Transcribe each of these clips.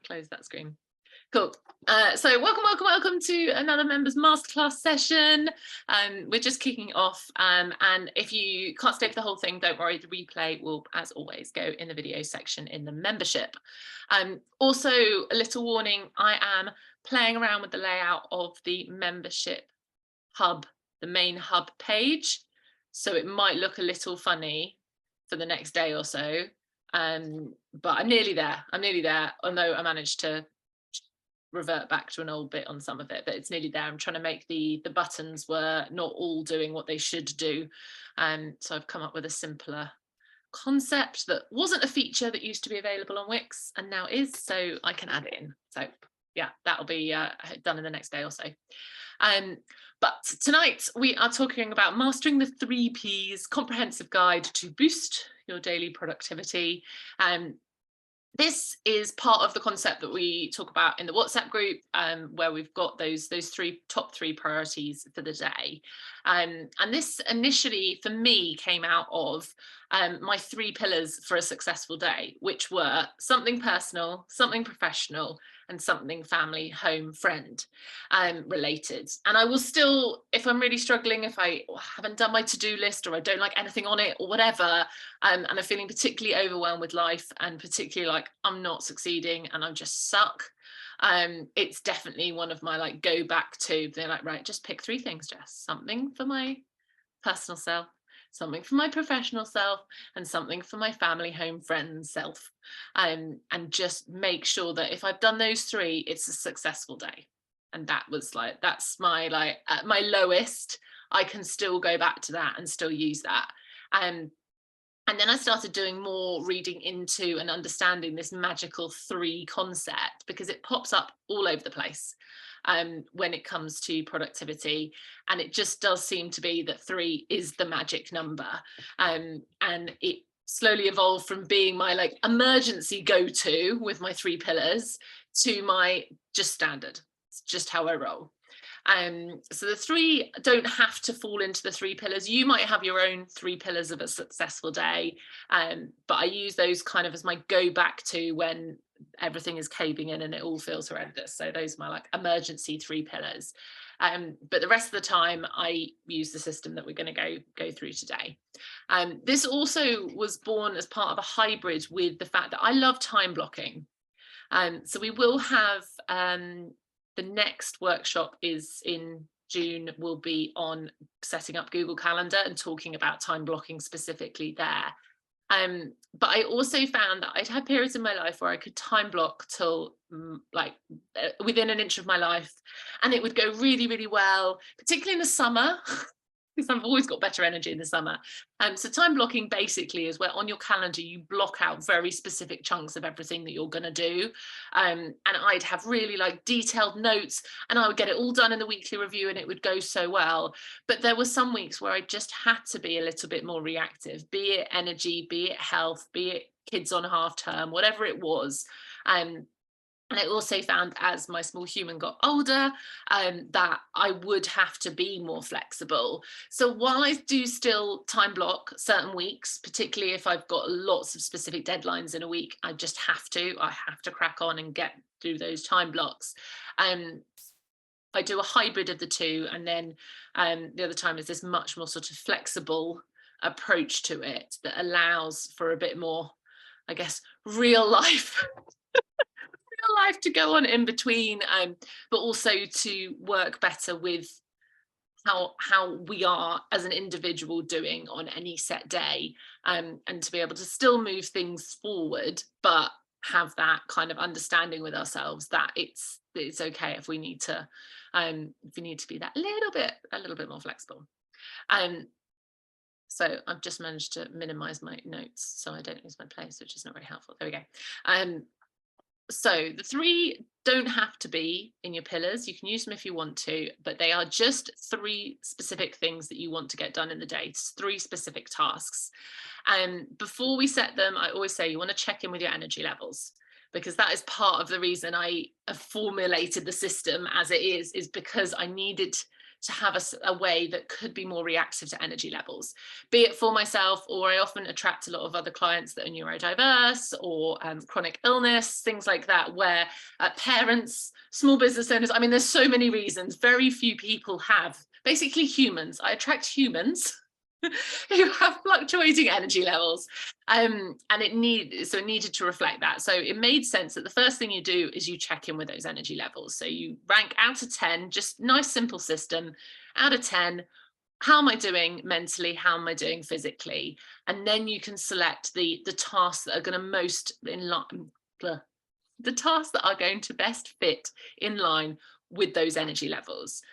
close that screen. Cool. So welcome to another members masterclass session. We're just kicking off, and if you can't stay for the whole thing, don't worry, the replay will, as always, go in the video section in the membership. Also, a little warning, I am playing around with the layout of the membership hub, the main hub page, so it might look a little funny for the next day or so, but I'm nearly there, although I managed to revert back to an old bit on some of it, but it's nearly there. I'm trying to make the buttons were not all doing what they should do, so I've come up with a simpler concept that wasn't a feature that used to be available on Wix and now is, so I can add it in. So yeah, that'll be done in the next day or so. But tonight we are talking about mastering the 3 Ps, comprehensive guide to boost your daily productivity. This is part of the concept that we talk about in the WhatsApp group, where we've got those top three priorities for the day. And this initially, for me, came out of my 3 pillars for a successful day, which were something personal, something professional, and something family, home, friend related. And I will still, if I'm really struggling, if I haven't done my to-do list or I don't like anything on it or whatever, and I'm feeling particularly overwhelmed with life and particularly like I'm not succeeding and I just suck, it's definitely one of my like go back to, they're like, right, just pick 3 things, Jess. Something for my personal self, something for my professional self, and something for my family, home, friends, self. And just make sure that if I've done those 3, it's a successful day. And that was like, that's my like at my lowest, I can still go back to that and still use that. And then I started doing more reading into and understanding this magical 3 concept, because it pops up all over the place when it comes to productivity. And it just does seem to be that 3 is the magic number. And it slowly evolved from being my like emergency go-to with my 3 pillars to my just standard. It's just how I roll. So the 3 don't have to fall into the 3 pillars. You might have your own 3 pillars of a successful day, but I use those kind of as my go back to when everything is caving in and it all feels horrendous. So those are my like emergency 3 pillars. But the rest of the time I use the system that we're going to go through today. This also was born as part of a hybrid with the fact that I love time blocking. So we will have the next workshop is in June, will be on setting up Google Calendar and talking about time blocking specifically there. But I also found that I'd had periods in my life where I could time block till like within an inch of my life, and it would go really, really well, particularly in the summer. Because I've always got better energy in the summer. So time blocking basically is where on your calendar you block out very specific chunks of everything that you're going to do. And I'd have really like detailed notes and I would get it all done in the weekly review and it would go so well. But there were some weeks where I just had to be a little bit more reactive, be it energy, be it health, be it kids on half term, whatever it was. And I also found as my small human got older, that I would have to be more flexible. So while I do still time block certain weeks, particularly if I've got lots of specific deadlines in a week, I have to crack on and get through those time blocks. I do a hybrid of the 2. And then the other time is this much more sort of flexible approach to it that allows for a bit more, I guess, real life to go on in between, but also to work better with how we are as an individual doing on any set day, and to be able to still move things forward, but have that kind of understanding with ourselves that it's okay if we need to be that a little bit more flexible. So I've just managed to minimize my notes so I don't lose my place, which is not very helpful. There we go. So the 3 don't have to be in your pillars. You can use them if you want to, but they are just 3 specific things that you want to get done in the day. It's 3 specific tasks. And before we set them, I always say you want to check in with your energy levels, because that is part of the reason I have formulated the system as it is because I needed to have a way that could be more reactive to energy levels, be it for myself, or I often attract a lot of other clients that are neurodiverse or chronic illness, things like that, where parents, small business owners, I mean, there's so many reasons. Very few people have, basically humans. I attract humans who have fluctuating energy levels, and it needed to reflect that. So it made sense that the first thing you do is you check in with those energy levels. So you rank out of 10, just nice simple system. Out of 10, how am I doing mentally, how am I doing physically? And then you can select the tasks that are going to most in line, the tasks that are going to best fit in line with those energy levels.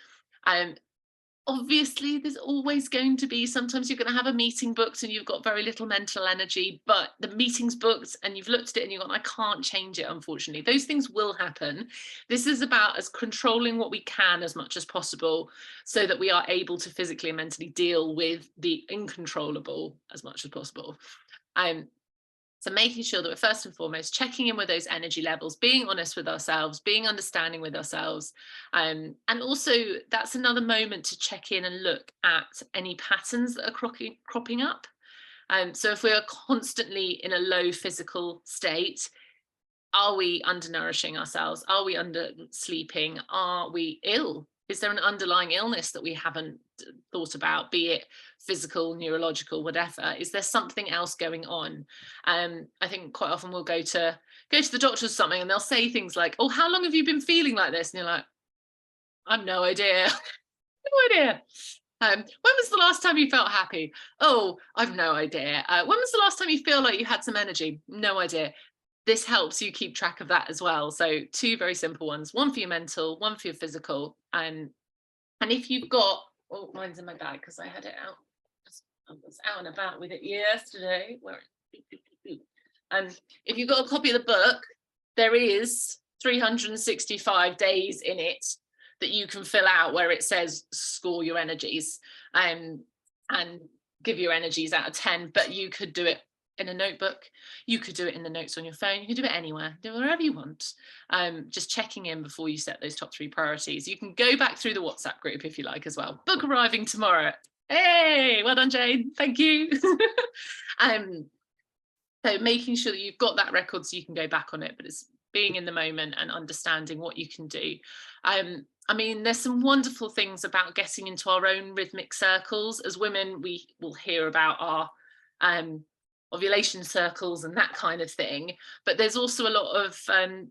Obviously, there's always going to be, sometimes you're going to have a meeting booked and you've got very little mental energy, but the meeting's booked and you've looked at it and you've gone, I can't change it, unfortunately. Those things will happen. This is about us controlling what we can as much as possible so that we are able to physically and mentally deal with the uncontrollable as much as possible. So making sure that we're first and foremost checking in with those energy levels, being honest with ourselves, being understanding with ourselves. And also that's another moment to check in and look at any patterns that are cropping up. So if we are constantly in a low physical state, are we undernourishing ourselves? Are we under sleeping? Are we ill? Is there an underlying illness that we haven't thought about, be it physical, neurological, whatever? Is there something else going on? I think quite often we'll go to the doctor or something and they'll say things like, oh, how long have you been feeling like this? And you're like, I've no idea. No idea. When was the last time you felt happy? Oh, I've no idea. When was the last time you feel like you had some energy? No idea. This helps you keep track of that as well. So 2 very simple ones, one for your mental, one for your physical. And if you've got, oh, mine's in my bag because I had it out. I was out and about with it yesterday. If you've got a copy of the book, there is 365 days in it that you can fill out where it says score your energies and give your energies out of 10, but you could do it in a notebook, you could do it in the notes on your phone, you can do it anywhere, do it wherever you want. Just checking in before you set those top 3 priorities. You can go back through the WhatsApp group if you like as well. Book arriving tomorrow. Hey, well done, Jane. Thank you. So making sure that you've got that record so you can go back on it, but it's being in the moment and understanding what you can do. I mean, there's some wonderful things about getting into our own rhythmic circles. As women, we will hear about our ovulation circles and that kind of thing, but there's also a lot of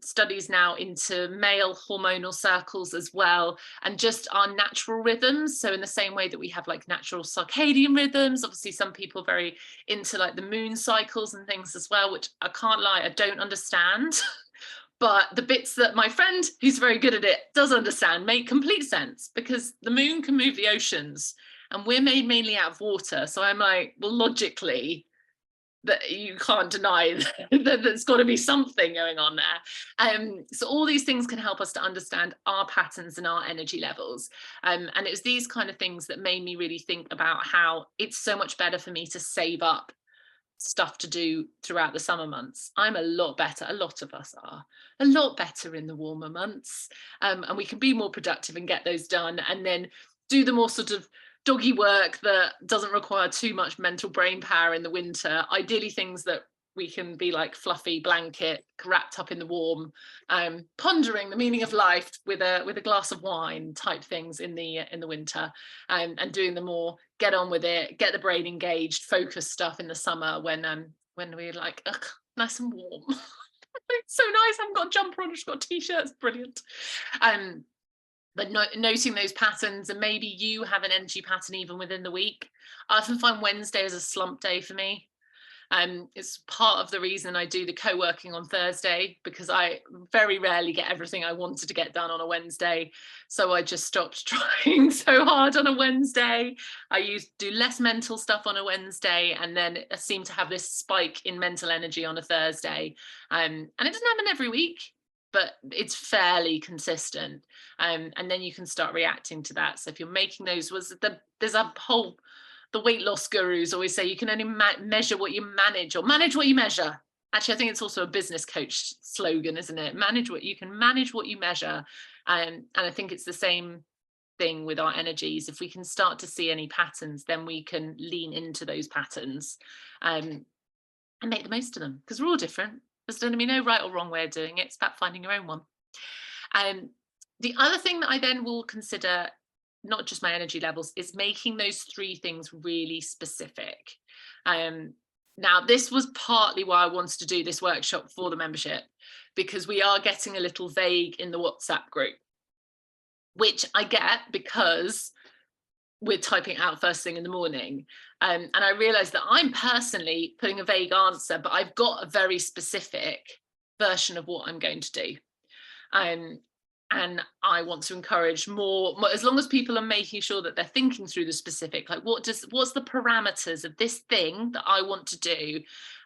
studies now into male hormonal circles as well, and just our natural rhythms. So in the same way that we have like natural circadian rhythms, obviously some people are very into like the moon cycles and things as well, which I can't lie, I don't understand. But the bits that my friend, who's very good at it, does understand make complete sense, because the moon can move the oceans and we're made mainly out of water. So I'm like, well, logically, that you can't deny that there's got to be something going on there. So all these things can help us to understand our patterns and our energy levels. And it was these kind of things that made me really think about how it's so much better for me to save up stuff to do throughout the summer months. I'm a lot better, a lot of us are a lot better in the warmer months, and we can be more productive and get those done, and then do the more sort of doggy work that doesn't require too much mental brain power in the winter. Ideally things that we can be like fluffy blanket wrapped up in the warm, pondering the meaning of life with a glass of wine type things in the winter, and doing the more get on with it, get the brain engaged, focus stuff in the summer when we're like, ugh, nice and warm. It's so nice, I haven't got a jumper on, I've just got a t-shirt, it's brilliant. But noting those patterns, and maybe you have an energy pattern even within the week. I often find Wednesday is a slump day for me. It's part of the reason I do the co-working on Thursday, because I very rarely get everything I wanted to get done on a Wednesday. So I just stopped trying so hard on a Wednesday. I used to do less mental stuff on a Wednesday, and then I seem to have this spike in mental energy on a Thursday. And it doesn't happen every week, but it's fairly consistent. And then you can start reacting to that. So if you're making those, there's a whole, the weight loss gurus always say you can only measure what you manage, or manage what you measure. Actually, I think it's also a business coach slogan, isn't it? Manage what you can manage, what you measure. And I think it's the same thing with our energies. If we can start to see any patterns, then we can lean into those patterns and make the most of them, because we're all different. There's going to be no right or wrong way of doing it. It's about finding your own one. The other thing that I then will consider, not just my energy levels, is making those 3 things really specific. Now, this was partly why I wanted to do this workshop for the membership, because we are getting a little vague in the WhatsApp group, which I get because we're typing out first thing in the morning. And I realized that I'm personally putting a vague answer, but I've got a very specific version of what I'm going to do. And I want to encourage more, as long as people are making sure that they're thinking through the specific, like what's the parameters of this thing that I want to do,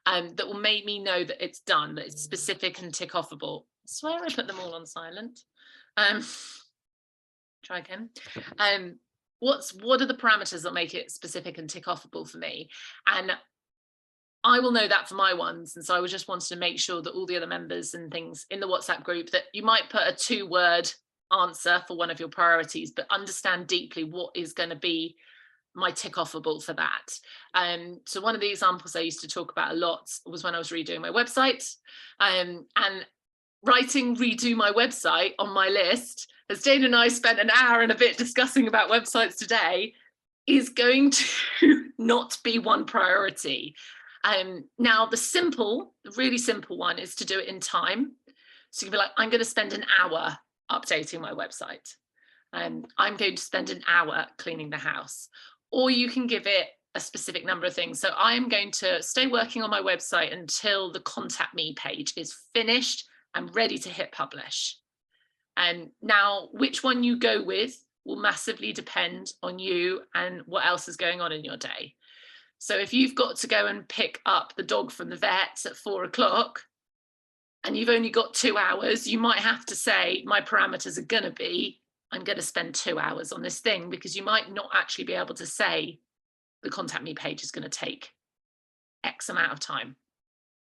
that will make me know that it's done, that it's specific and tick offable. I swear I put them all on silent. Try again. What are the parameters that make it specific and tick offable for me? And I will know that for my ones. And so I just wanted to make sure that all the other members and things in the WhatsApp group, that you might put a 2-word answer for one of your priorities, but understand deeply what is going to be my tick offable for that. So one of the examples I used to talk about a lot was when I was redoing my website, and writing redo my website on my list, as Jane and I spent an hour and a bit discussing about websites today, is going to not be one priority. Now, the really simple one is to do it in time. So you can be like, I'm going to spend an hour updating my website. I'm going to spend an hour cleaning the house. Or you can give it a specific number of things. So I'm going to stay working on my website until the contact me page is finished and ready to hit publish. And now, which one you go with will massively depend on you and what else is going on in your day. So if you've got to go and pick up the dog from the vet at 4 o'clock and you've only got 2 hours, you might have to say, my parameters are going to be, I'm going to spend 2 hours on this thing, because you might not actually be able to say the contact me page is going to take X amount of time.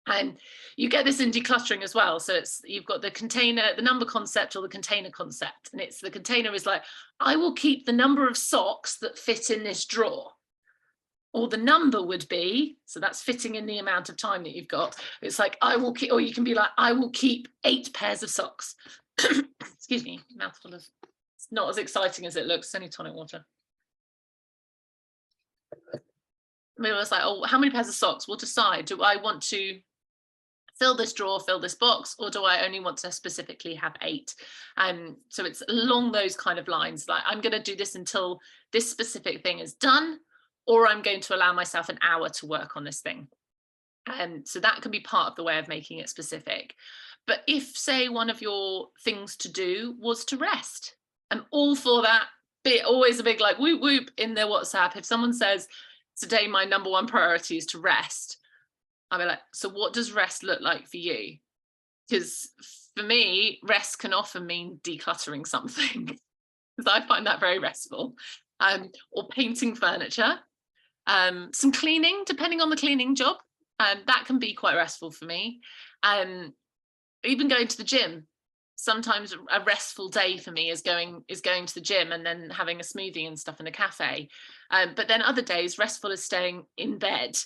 And you get this in decluttering as well. So you've got the container, the number concept, or the container concept. And it's the container is like, I will keep the number of socks that fit in this drawer. Or the number would be, so that's fitting in the amount of time that you've got. It's like, I will keep, or you can be like, I will keep 8 pairs of socks. Excuse me, mouthful of, it's not as exciting as it looks, it's only tonic water. Maybe it's like, oh, how many pairs of socks? We'll decide, do I want to fill this drawer, fill this box, or do I only want to specifically have 8? So it's along those kind of lines, like I'm going to do this until this specific thing is done, or I'm going to allow myself an hour to work on this thing. So that can be part of the way of making it specific. But if, say, one of your things to do was to rest, I'm all for that. Always a big like whoop whoop in their WhatsApp. If someone says, today my number 1 priority is to rest, I'll be like, so what does rest look like for you? Because for me, rest can often mean decluttering something, because I find that very restful, or painting furniture, some cleaning, depending on the cleaning job, that can be quite restful for me. Even going to the gym, sometimes a restful day for me is going to the gym and then having a smoothie and stuff in a cafe. But then other days, restful is staying in bed.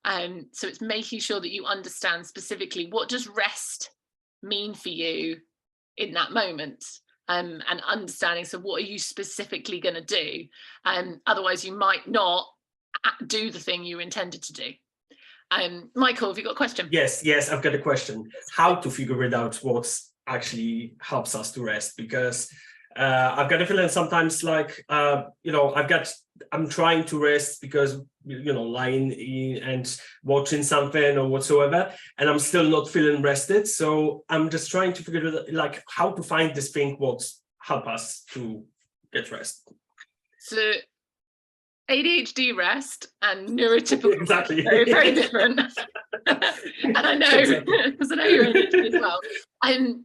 So it's making sure that you understand specifically, what does rest mean for you in that moment, and understanding, so what are you specifically going to do? Otherwise you might not do the thing you intended to do. Michael, have you got a question? Yes, I've got a question. How to figure it out what actually helps us to rest? Because I've got a feeling sometimes, like, I'm trying to rest because, lying in and watching something or whatsoever, and I'm still not feeling rested. So I'm just trying to figure out, like, how to find this thing what help us to get rest. So ADHD rest and neurotypical exactly rest, very different. And I know, because I know you're ADHD as well.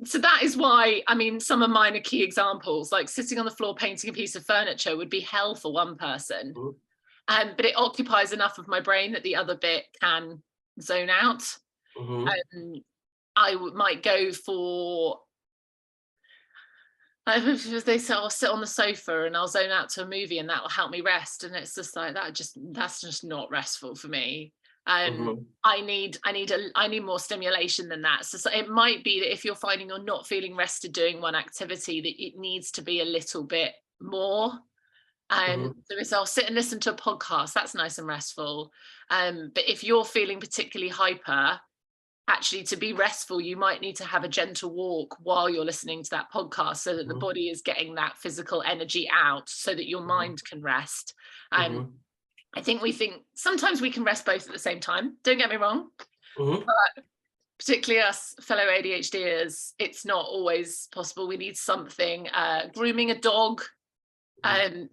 So that is why, some of mine are key examples, like sitting on the floor painting a piece of furniture would be hell for one person. Mm-hmm. But it occupies enough of my brain that the other bit can zone out. Mm-hmm. I might go for, They say I'll sit on the sofa and I'll zone out to a movie and that will help me rest, and it's just like that's just not restful for me. Mhm. I need more stimulation than that. So it might be that if you're finding you're not feeling rested doing one activity, that it needs to be a little bit more. Mhm. So I'll sit and listen to a podcast. That's nice and restful. But if you're feeling particularly hyper, actually to be restful, you might need to have a gentle walk while you're listening to that podcast so that the Mhm. body is getting that physical energy out so that your Mhm. mind can rest. Mhm. I think we think sometimes we can rest both at the same time. Don't get me wrong, Mhm. particularly us fellow ADHDers, it's not always possible. We need something. Grooming a dog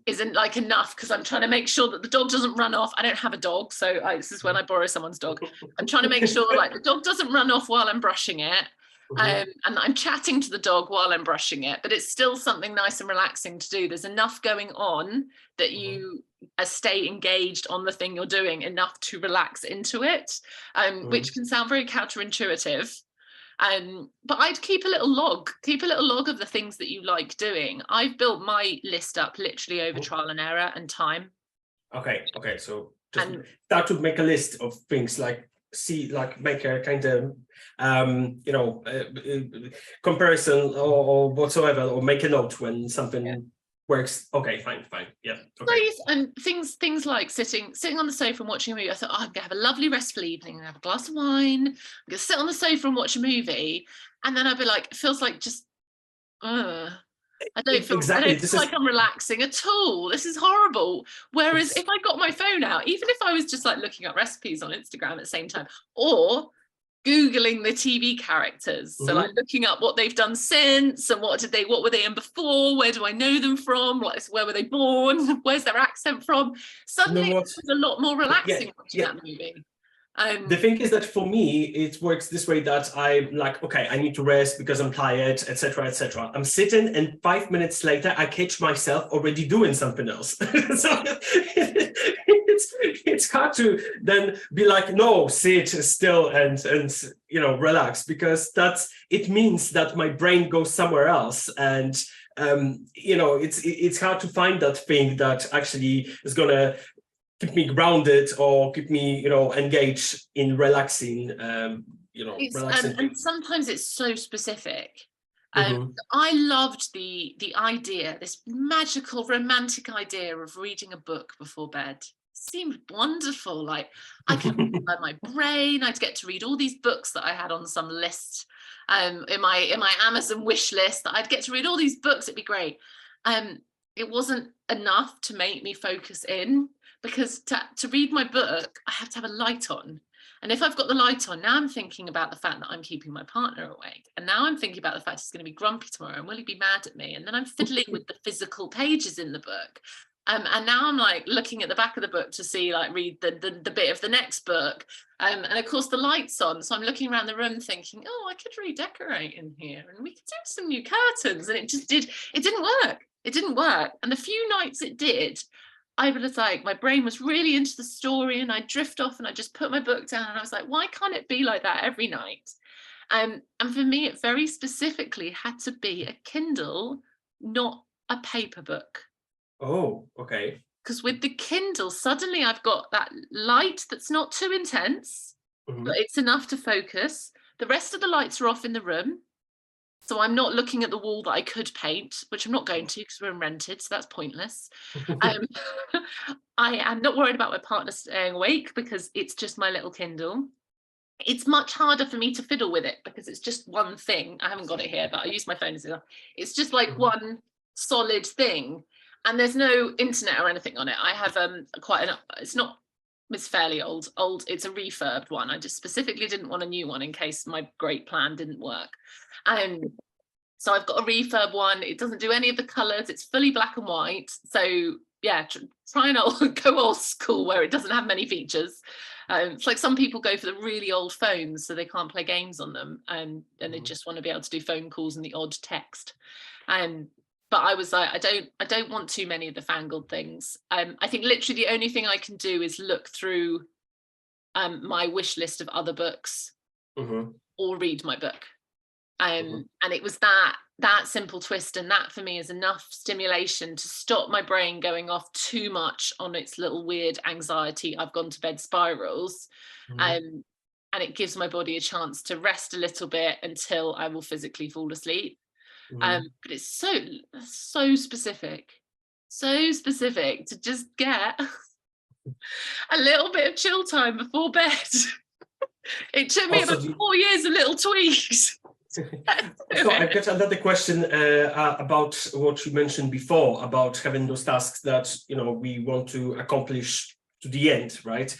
isn't like enough because I'm trying to make sure that the dog doesn't run off. I don't have a dog, so this is when I borrow someone's dog. I'm trying to make sure like the dog doesn't run off while I'm brushing it. Mhm. And I'm chatting to the dog while I'm brushing it, but it's still something nice and relaxing to do. There's enough going on that Mhm. you stay engaged on the thing you're doing enough to relax into it, which Mhm. can sound very counterintuitive. But I'd keep a little log of the things that you like doing. I've built my list up literally over Mhm. trial and error and time. Okay. So just And start to make a list of things, like see, like make a kind of comparison or whatsoever, or make a note when something works. Okay, fine. Yeah. Okay. and things like sitting on the sofa and watching a movie. I thought, oh, I'm gonna have a lovely restful evening and have a glass of wine. I'm gonna sit on the sofa and watch a movie, and then I'd be like, it feels like just, I I Exactly. don't This feel like is I'm relaxing at all. This is horrible. Whereas it's if I got my phone out, even if I was just like looking up recipes on Instagram at the same time, or Googling the TV characters. So like mhm. looking up what they've done since and what were they in before? Where do I know them from? Like, where were they born? Where's their accent from? You know Suddenly it what? was a lot more Yeah, relaxing watching yeah. that movie. The thing is that for me, it works this way, that I'm like, okay, I need to rest because I'm tired, etc., etc. I'm sitting, and 5 minutes later, I catch myself already doing something else. So it's hard to then be like, no, sit still and relax, because it means that my brain goes somewhere else, and it's hard to find that thing that actually is gonna keep me grounded or keep me engaged in relaxing And things. sometimes it's so specific. Mhm. I loved the idea, this magical romantic idea of reading a book before bed. Seemed wonderful. Like I could by my brain, I'd get to read all these books that I had on some list in my Amazon wish list. That I'd get to read all these books. It'd be great. Um, it wasn't enough to make me focus in, because to read my book, I have to have a light on. And if I've got the light on, now I'm thinking about the fact that I'm keeping my partner awake. And now I'm thinking about the fact he's going to be grumpy tomorrow and will he be mad at me? And then I'm fiddling with the physical pages in the book. And now I'm like looking at the back of the book to see, like, read the bit of the next book. And of course the light's on. So I'm looking around the room thinking, oh, I could redecorate in here and we could do some new curtains. And it didn't work. It didn't work. And the few nights it did, I was like, my brain was really into the story and I drift off and I just put my book down and I was like, why can't it be like that every night? And for me, it very specifically had to be a Kindle, not a paper book. Oh, okay. Because with the Kindle, suddenly I've got that light that's not too intense, but Mhm. it's enough to focus. The rest of the lights are off in the room. So I'm not looking at the wall that I could paint, which I'm not going to because we're in rented, so that's pointless. Um, I am not worried about my partner staying awake because it's just my little Kindle. It's much harder for me to fiddle with it because it's just one thing. I haven't got it here, but I use my phone as enough. It's just like Mhm. one solid thing, and there's no internet or anything on it. I have quite an. It's fairly old. It's a refurbed one. I just specifically didn't want a new one in case my great plan didn't work. So I've got a refurb one. It doesn't do any of the colors. It's fully black and white. So yeah, try and go old school where it doesn't have many features. It's like some people go for the really old phones so they can't play games on them, and they Mhm. just want to be able to do phone calls and the odd text. But I was like, I don't want too many of the fangled things. I think literally the only thing I can do is look through my wish list of other books Mhm. or read my book. And it was that simple twist, and that for me is enough stimulation to stop my brain going off too much on its little weird anxiety I've gone to bed spirals. And it gives my body a chance to rest a little bit until I will physically fall asleep. But it's so specific to just get a little bit of chill time before bed. It took me Also, about 4 years of little tweaks. So I've got another question about what you mentioned before about having those tasks that we want to accomplish to the end, right?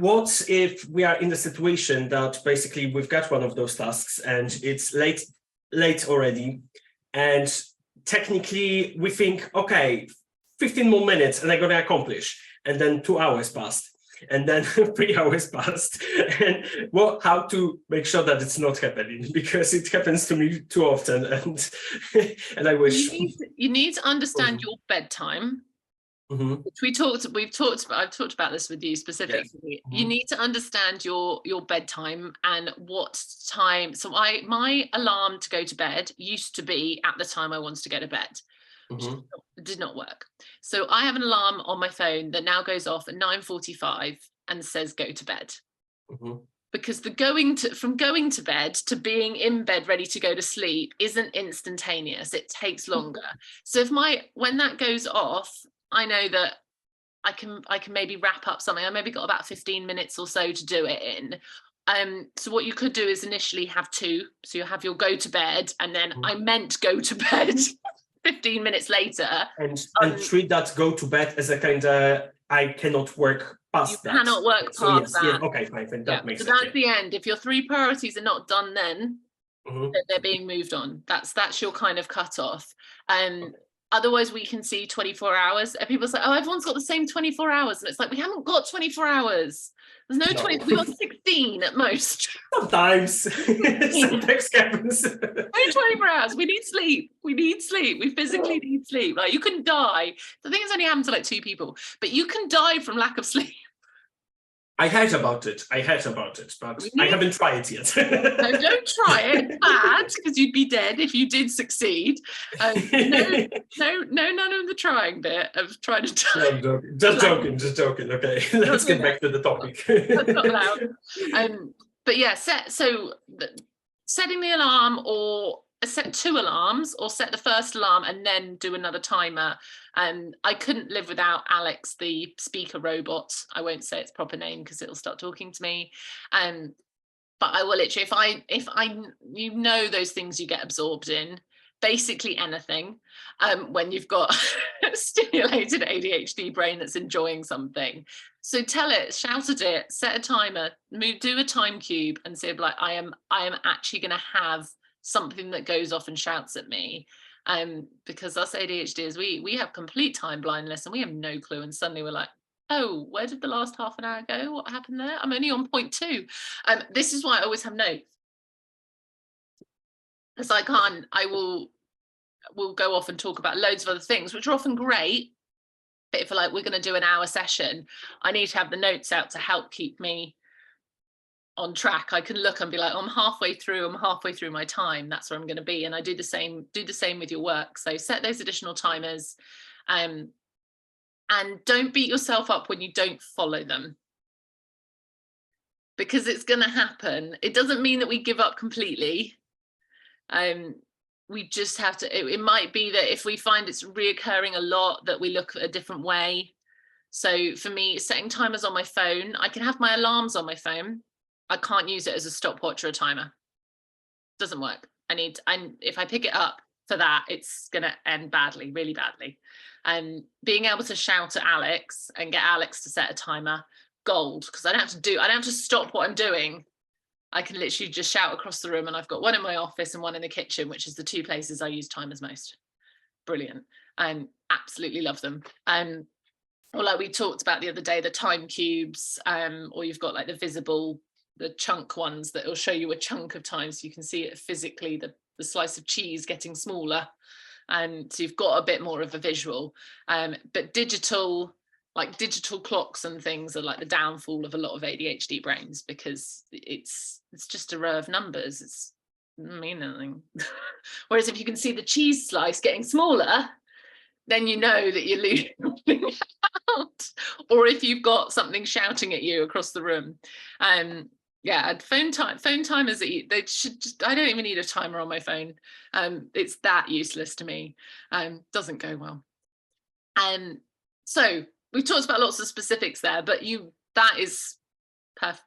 What if we are in the situation that basically we've got one of those tasks and it's late already, and technically we think, okay, 15 more minutes and I'm going to accomplish, and then 2 hours passed. And then 3 hours passed, and how to make sure that it's not happening, because it happens to me too often, and I wish. You need to understand your bedtime. Which I've talked about this with you specifically. Yes. You need to understand your bedtime and what time. So my alarm to go to bed used to be at the time I wanted to go to bed. Did not work. So I have an alarm on my phone that now goes off at 9:45 and says go to bed. Because from going to bed to being in bed ready to go to sleep isn't instantaneous. It takes longer. So when that goes off, I know that I can maybe wrap up something. I maybe got about 15 minutes or so to do it in. So what you could do is initially have two. So you have your go to bed, and then I meant go to bed 15 minutes later, and treat that go to bed as a kind of I cannot work past that. You cannot work past that. Yeah, okay, fine. That makes sense. So that's the end. If your 3 priorities are not done, then they're being moved on. That's your kind of cut off. Otherwise, we can see 24 hours. And people say, oh, everyone's got the same 24 hours. And it's like, we haven't got 24 hours. There's no 20, we've got 16 at most. Sometimes happens. Only 24 hours. We need sleep. We physically need sleep. Like, you can die. The thing is only happened to like 2 people, but you can die from lack of sleep. I heard about it, but I haven't tried it yet. No, don't try it. It's bad, because you'd be dead if you did succeed. No, none of the trying bit of trying to die. No, just joking. Okay, let's get back to the topic. That's not allowed. But yeah, setting the alarm, or set 2 alarms, or set the first alarm and then do another timer. I couldn't live without Alex, the speaker robot. I won't say its proper name because it'll start talking to me. But I will literally, if I those things you get absorbed in, basically anything, when you've got a stimulated ADHD brain that's enjoying something. So tell it, shout at it, set a timer, do a time cube, and say, like, I am actually going to have something that goes off and shouts at me. Because us ADHDers, we have complete time blindness and we have no clue, and suddenly we're like, oh, where did the last half an hour go? What happened there? I'm only on point 2. This is why I always have notes, because I will go off and talk about loads of other things, which are often great, but if we're going to do an hour session, I need to have the notes out to help keep me on track. I can look and be like, oh, I'm halfway through my time, that's where I'm going to be. And I do the same with your work. So set those additional timers, and don't beat yourself up when you don't follow them, because it's going to happen. It doesn't mean that we give up completely. We just have to, it might be that if we find it's reoccurring a lot, that we look at a different way. So for me, setting timers on my phone, I can have my alarms on my phone. I can't use it as a stopwatch or a timer. Doesn't work. If I pick it up for that, it's going to end badly, really badly. And being able to shout at Alex and get Alex to set a timer, gold, because I don't have to stop what I'm doing. I can literally just shout across the room, and I've got one in my office and one in the kitchen, which is the 2 places I use timers most. Brilliant. I absolutely love them. Or like we talked about the other day, the time cubes, or you've got like the chunk ones that will show you a chunk of time, so you can see it physically, the slice of cheese getting smaller, and so you've got a bit more of a visual. But digital like digital clocks and things are like the downfall of a lot of ADHD brains, because it's just a row of numbers. It's mean nothing. Whereas if you can see the cheese slice getting smaller, then you know that you're losing something out. Or if you've got something shouting at you across the room. Yeah, phone timers, they should just, I don't even need a timer on my phone. It's that useless to me. Doesn't go well. So we've talked about lots of specifics there, but that is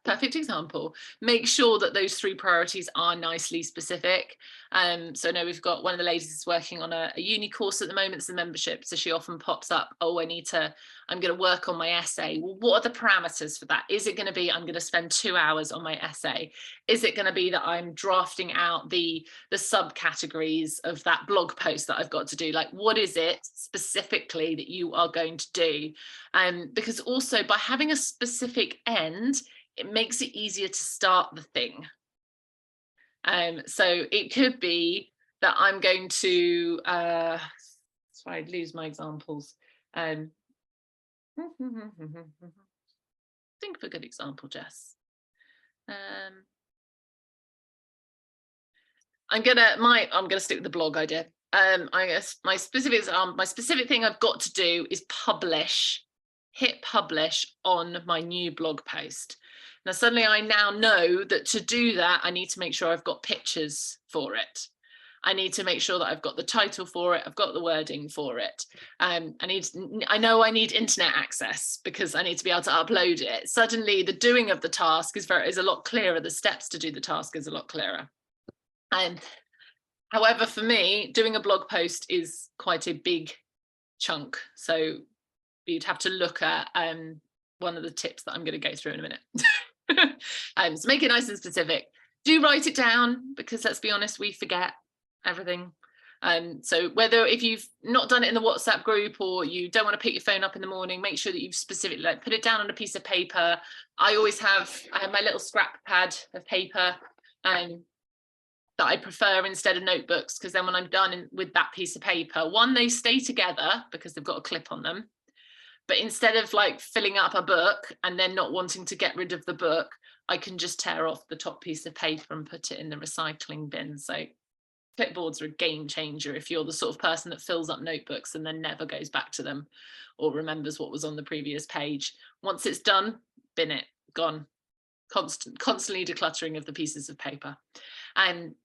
perfect example. Make sure that those 3 priorities are nicely specific. So I know we've got one of the ladies is working on a uni course at the moment. It's a membership, so she often pops up, oh, I'm going to work on my essay. Well, what are the parameters for that? Is it going to be I'm going to spend 2 hours on my essay? Is it going to be that I'm drafting out the subcategories of that blog post that I've got to do? Like, what is it specifically that you are going to do? Because also by having a specific end, it makes it easier to start the thing. So it could be that I'm going to, sorry, I'd lose my examples. Think of a good example, Jess. I'm gonna stick with the blog idea. I guess my specific thing I've got to do is hit publish on my new blog post. Now, suddenly I now know that to do that, I need to make sure I've got pictures for it. I need to make sure that I've got the title for it. I've got the wording for it. I know I need internet access because I need to be able to upload it. Suddenly the doing of the task is a lot clearer. The steps to do the task is a lot clearer. However, for me, doing a blog post is quite a big chunk. So you'd have to look at one of the tips that I'm going to go through in a minute. So make it nice and specific. Do write it down, because let's be honest, we forget everything. So if you've not done it in the WhatsApp group, or you don't want to pick your phone up in the morning, make sure that you've specifically put it down on a piece of paper. I have my little scrap pad of paper that I prefer instead of notebooks, because then when I'm done with that piece of paper, one, they stay together because they've got a clip on them. But instead of filling up a book and then not wanting to get rid of the book, I can just tear off the top piece of paper and put it in the recycling bin. So clipboards are a game changer if you're the sort of person that fills up notebooks and then never goes back to them or remembers what was on the previous page. Once it's done, bin it, gone. Constantly decluttering of the pieces of paper. And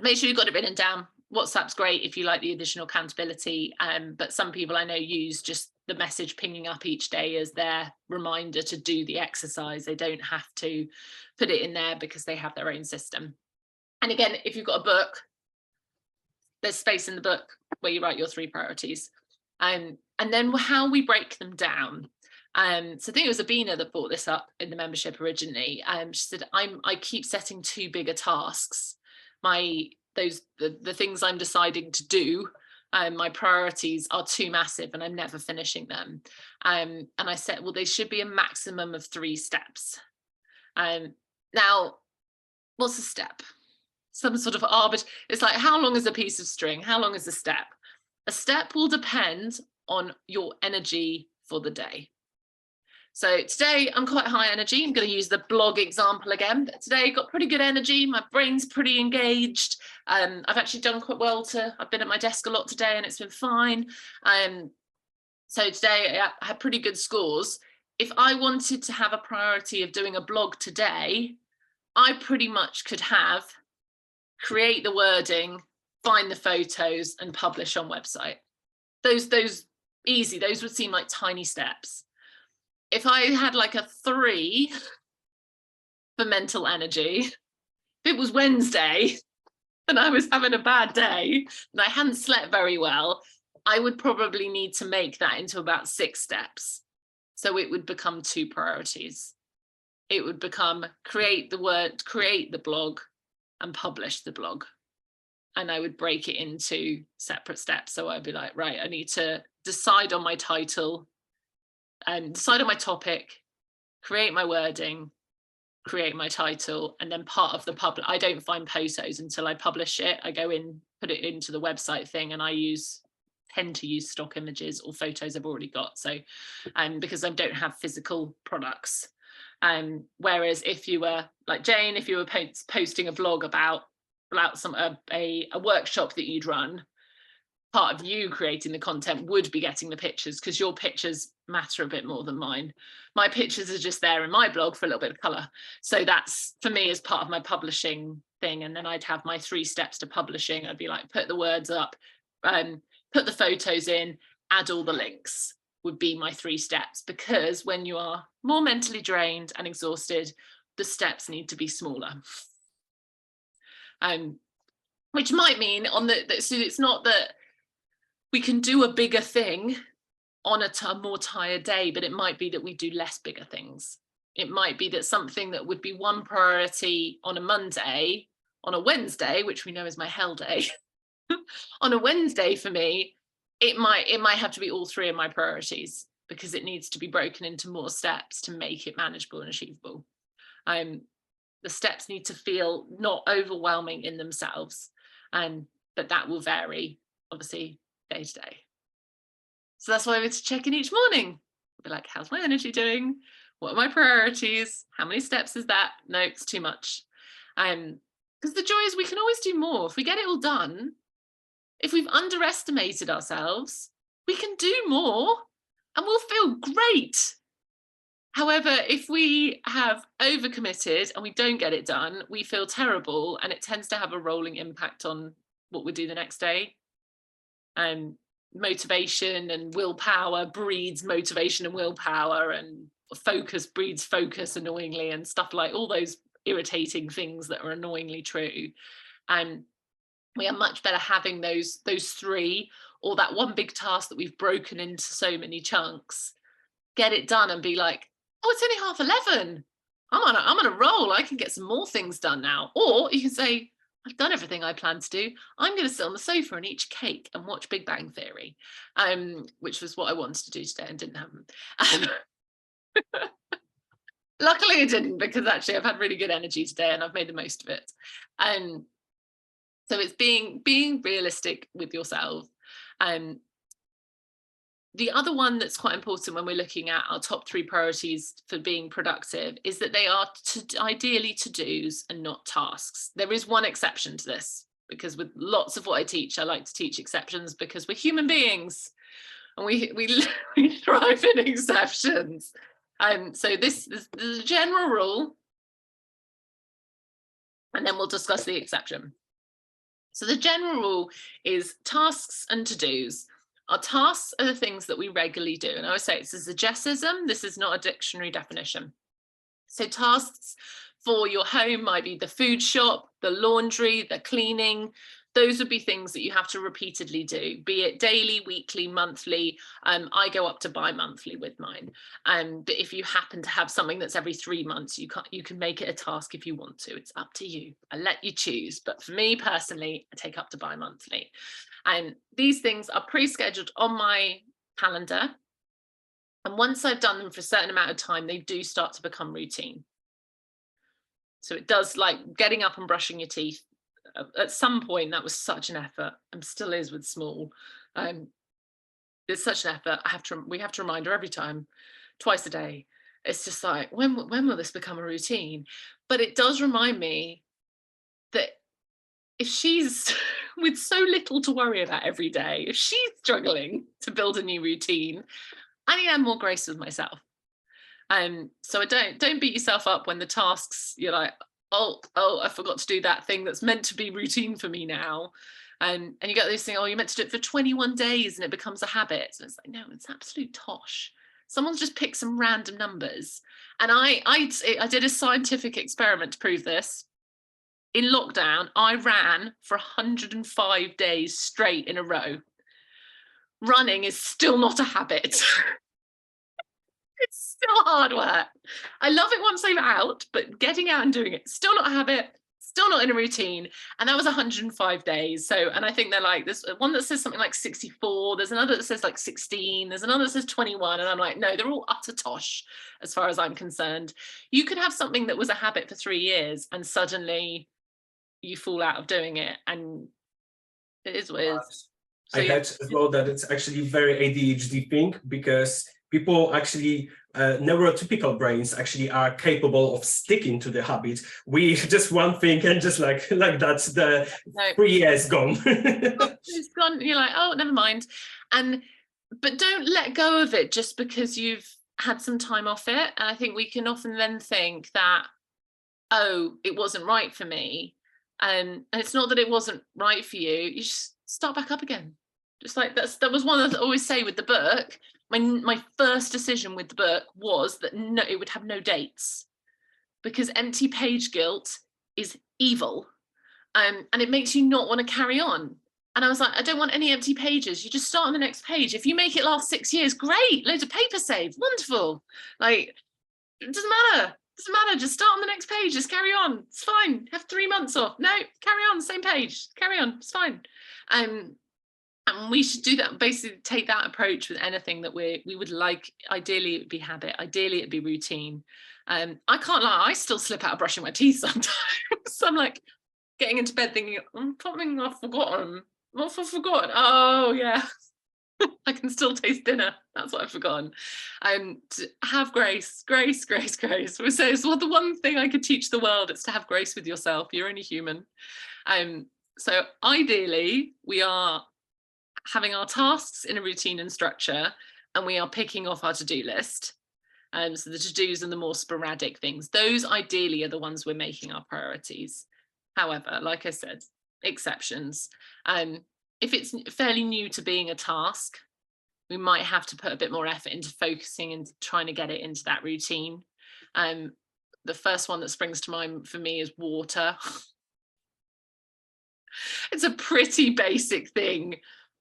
make sure you've got it written down. WhatsApp's great if you like the additional accountability, but some people I know use just the message pinging up each day as their reminder to do the exercise. They don't have to put it in there because they have their own system. And again, if you've got a book, there's space in the book where you write your 3 priorities. And then how we break them down. So I think it was Abina that brought this up in the membership originally. She said, I keep setting too big a tasks. The things I'm deciding to do, my priorities are too massive and I'm never finishing them. And I said, well, they should be a maximum of 3 steps. Now, what's a step? Some sort of it's like, how long is a piece of string? How long is a step? A step will depend on your energy for the day. So today I'm quite high energy. I'm going to use the blog example again. But today I've got pretty good energy. My brain's pretty engaged. I've actually done quite well. I've been at my desk a lot today and it's been fine. So today I had pretty good scores. If I wanted to have a priority of doing a blog today, I pretty much could have create the wording, find the photos and publish on website. Those easy. Those would seem like tiny steps. If I had a 3 for mental energy, if it was Wednesday and I was having a bad day and I hadn't slept very well, I would probably need to make that into about 6 steps. So it would become 2 priorities. It would become create the blog and publish the blog. And I would break it into separate steps. So I'd be like, right, I need to decide on my title, and decide on my topic, create my wording, create my title, and then part of the I don't find photos until I publish it. I go in, put it into the website thing, and I use tend to use stock images or photos I've already got. So because I don't have physical products. Whereas if you were like Jane, if you were posting a vlog about a workshop that you'd run, part of you creating the content would be getting the pictures, because your pictures matter a bit more than mine. My pictures are just there in my blog for a little bit of color. So that's, for me, as part of my publishing thing. And then I'd have my 3 steps to publishing. I'd be like, put the words up, put the photos in, add all the links, would be my 3 steps. Because when you are more mentally drained and exhausted, the steps need to be smaller. Which might mean so it's not that we can do a bigger thing on a more tired day, but it might be that we do less bigger things. It might be that something that would be one priority on a Monday, on a Wednesday, which we know is my hell day, on a Wednesday for me, it might have to be all 3 of my priorities, because it needs to be broken into more steps to make it manageable and achievable. The steps need to feel not overwhelming in themselves, but that will vary, obviously, day to day. So that's why I would check in each morning. I'd be like, how's my energy doing? What are my priorities? How many steps is that? No, it's too much. Because the joy is we can always do more. If we get it all done, if we've underestimated ourselves, we can do more and we'll feel great. However, if we have overcommitted and we don't get it done, we feel terrible, and it tends to have a rolling impact on what we do the next day. Motivation and willpower breeds motivation and willpower, and focus breeds focus, annoyingly, and stuff like all those irritating things that are annoyingly true. And we are much better having those 3, or that one big task that we've broken into so many chunks, get it done and be like, oh, it's only 11:30. I'm on a roll. I can get some more things done now. Or you can say, I've done everything I planned to do. I'm going to sit on the sofa and eat cake and watch Big Bang Theory, which was what I wanted to do today and didn't happen. Luckily it didn't, because actually I've had really good energy today and I've made the most of it. So it's being realistic with yourself. The other one that's quite important when we're looking at our top 3 priorities for being productive is that they are ideally to-dos and not tasks. There is one exception to this, because with lots of what I teach, I like to teach exceptions, because we're human beings and we thrive in exceptions. So this is the general rule, and then we'll discuss the exception. So the general rule is tasks and to-dos. Our tasks are the things that we regularly do. And I would say this is a Jessism. This is not a dictionary definition. So tasks for your home might be the food shop, the laundry, the cleaning. Those would be things that you have to repeatedly do, be it daily, weekly, monthly. I go up to bi-monthly with mine. But if you happen to have something that's every 3 months, you can make it a task if you want to. It's up to you. I let you choose. But for me personally, I take up to bi-monthly. And these things are pre-scheduled on my calendar. And once I've done them for a certain amount of time, they do start to become routine. So it does, like getting up and brushing your teeth. At some point, that was such an effort, and still is with small. It's such an effort. We have to remind her every time, twice a day. It's just like, when will this become a routine? But it does remind me that if she's with so little to worry about every day, if she's struggling to build a new routine, I need to have more grace with myself. So don't beat yourself up when the tasks, you're like, oh, I forgot to do that thing that's meant to be routine for me now. And you get this thing, oh, you're meant to do it for 21 days and it becomes a habit. And it's like, no, it's absolute tosh. Someone's just picked some random numbers. And I did a scientific experiment to prove this. In lockdown, I ran for 105 days straight in a row. Running is still not a habit. It's still hard work. I love it once I'm out, but getting out and doing it, still not a habit, still not in a routine. And that was 105 days. So, and I think they're like, there's one that says something like 64, there's another that says like 16, there's another that says 21. And I'm like, no, they're all utter tosh as far as I'm concerned. You could have something that was a habit for 3 years and suddenly you fall out of doing it. And it is what it is. So I yeah, heard as well that it's actually very ADHD thing, because people actually neurotypical brains actually are capable of sticking to the habit. We just one thing and just like that's the no, 3 years gone. it's gone. You're like, oh, never mind. But don't let go of it just because you've had some time off it. And I think we can often then think that, oh, it wasn't right for me. And it's not that it wasn't right for you. You just start back up again. Just like that was one that I always say with the book. My first decision with the book was that no, it would have no dates, because empty page guilt is evil. And it makes you not want to carry on. And I was like, I don't want any empty pages. You just start on the next page. If you make it last 6 years, great, loads of paper saved, wonderful. Like, it doesn't matter. Doesn't matter. Just start on the next page. Just carry on. It's fine. Have 3 months off. No, carry on. Same page. Carry on. It's fine. And we should do that. Basically, take that approach with anything that we would like. Ideally, it would be habit. Ideally, it'd be routine. I can't lie. I still slip out of brushing my teeth sometimes. So I'm like getting into bed thinking, something I've forgotten. What have I forgotten? Oh yeah. I can still taste dinner. That's what I've forgotten. To have grace. We say it's the one thing I could teach the world. It's to have grace with yourself. You're only human. So ideally, we are having our tasks in a routine and structure, and we are picking off our to-do list. So the to-dos and the more sporadic things, those ideally are the ones we're making our priorities. However, like I said, exceptions. If it's fairly new to being a task, we might have to put a bit more effort into focusing and trying to get it into that routine. The first one that springs to mind for me is water. It's a pretty basic thing,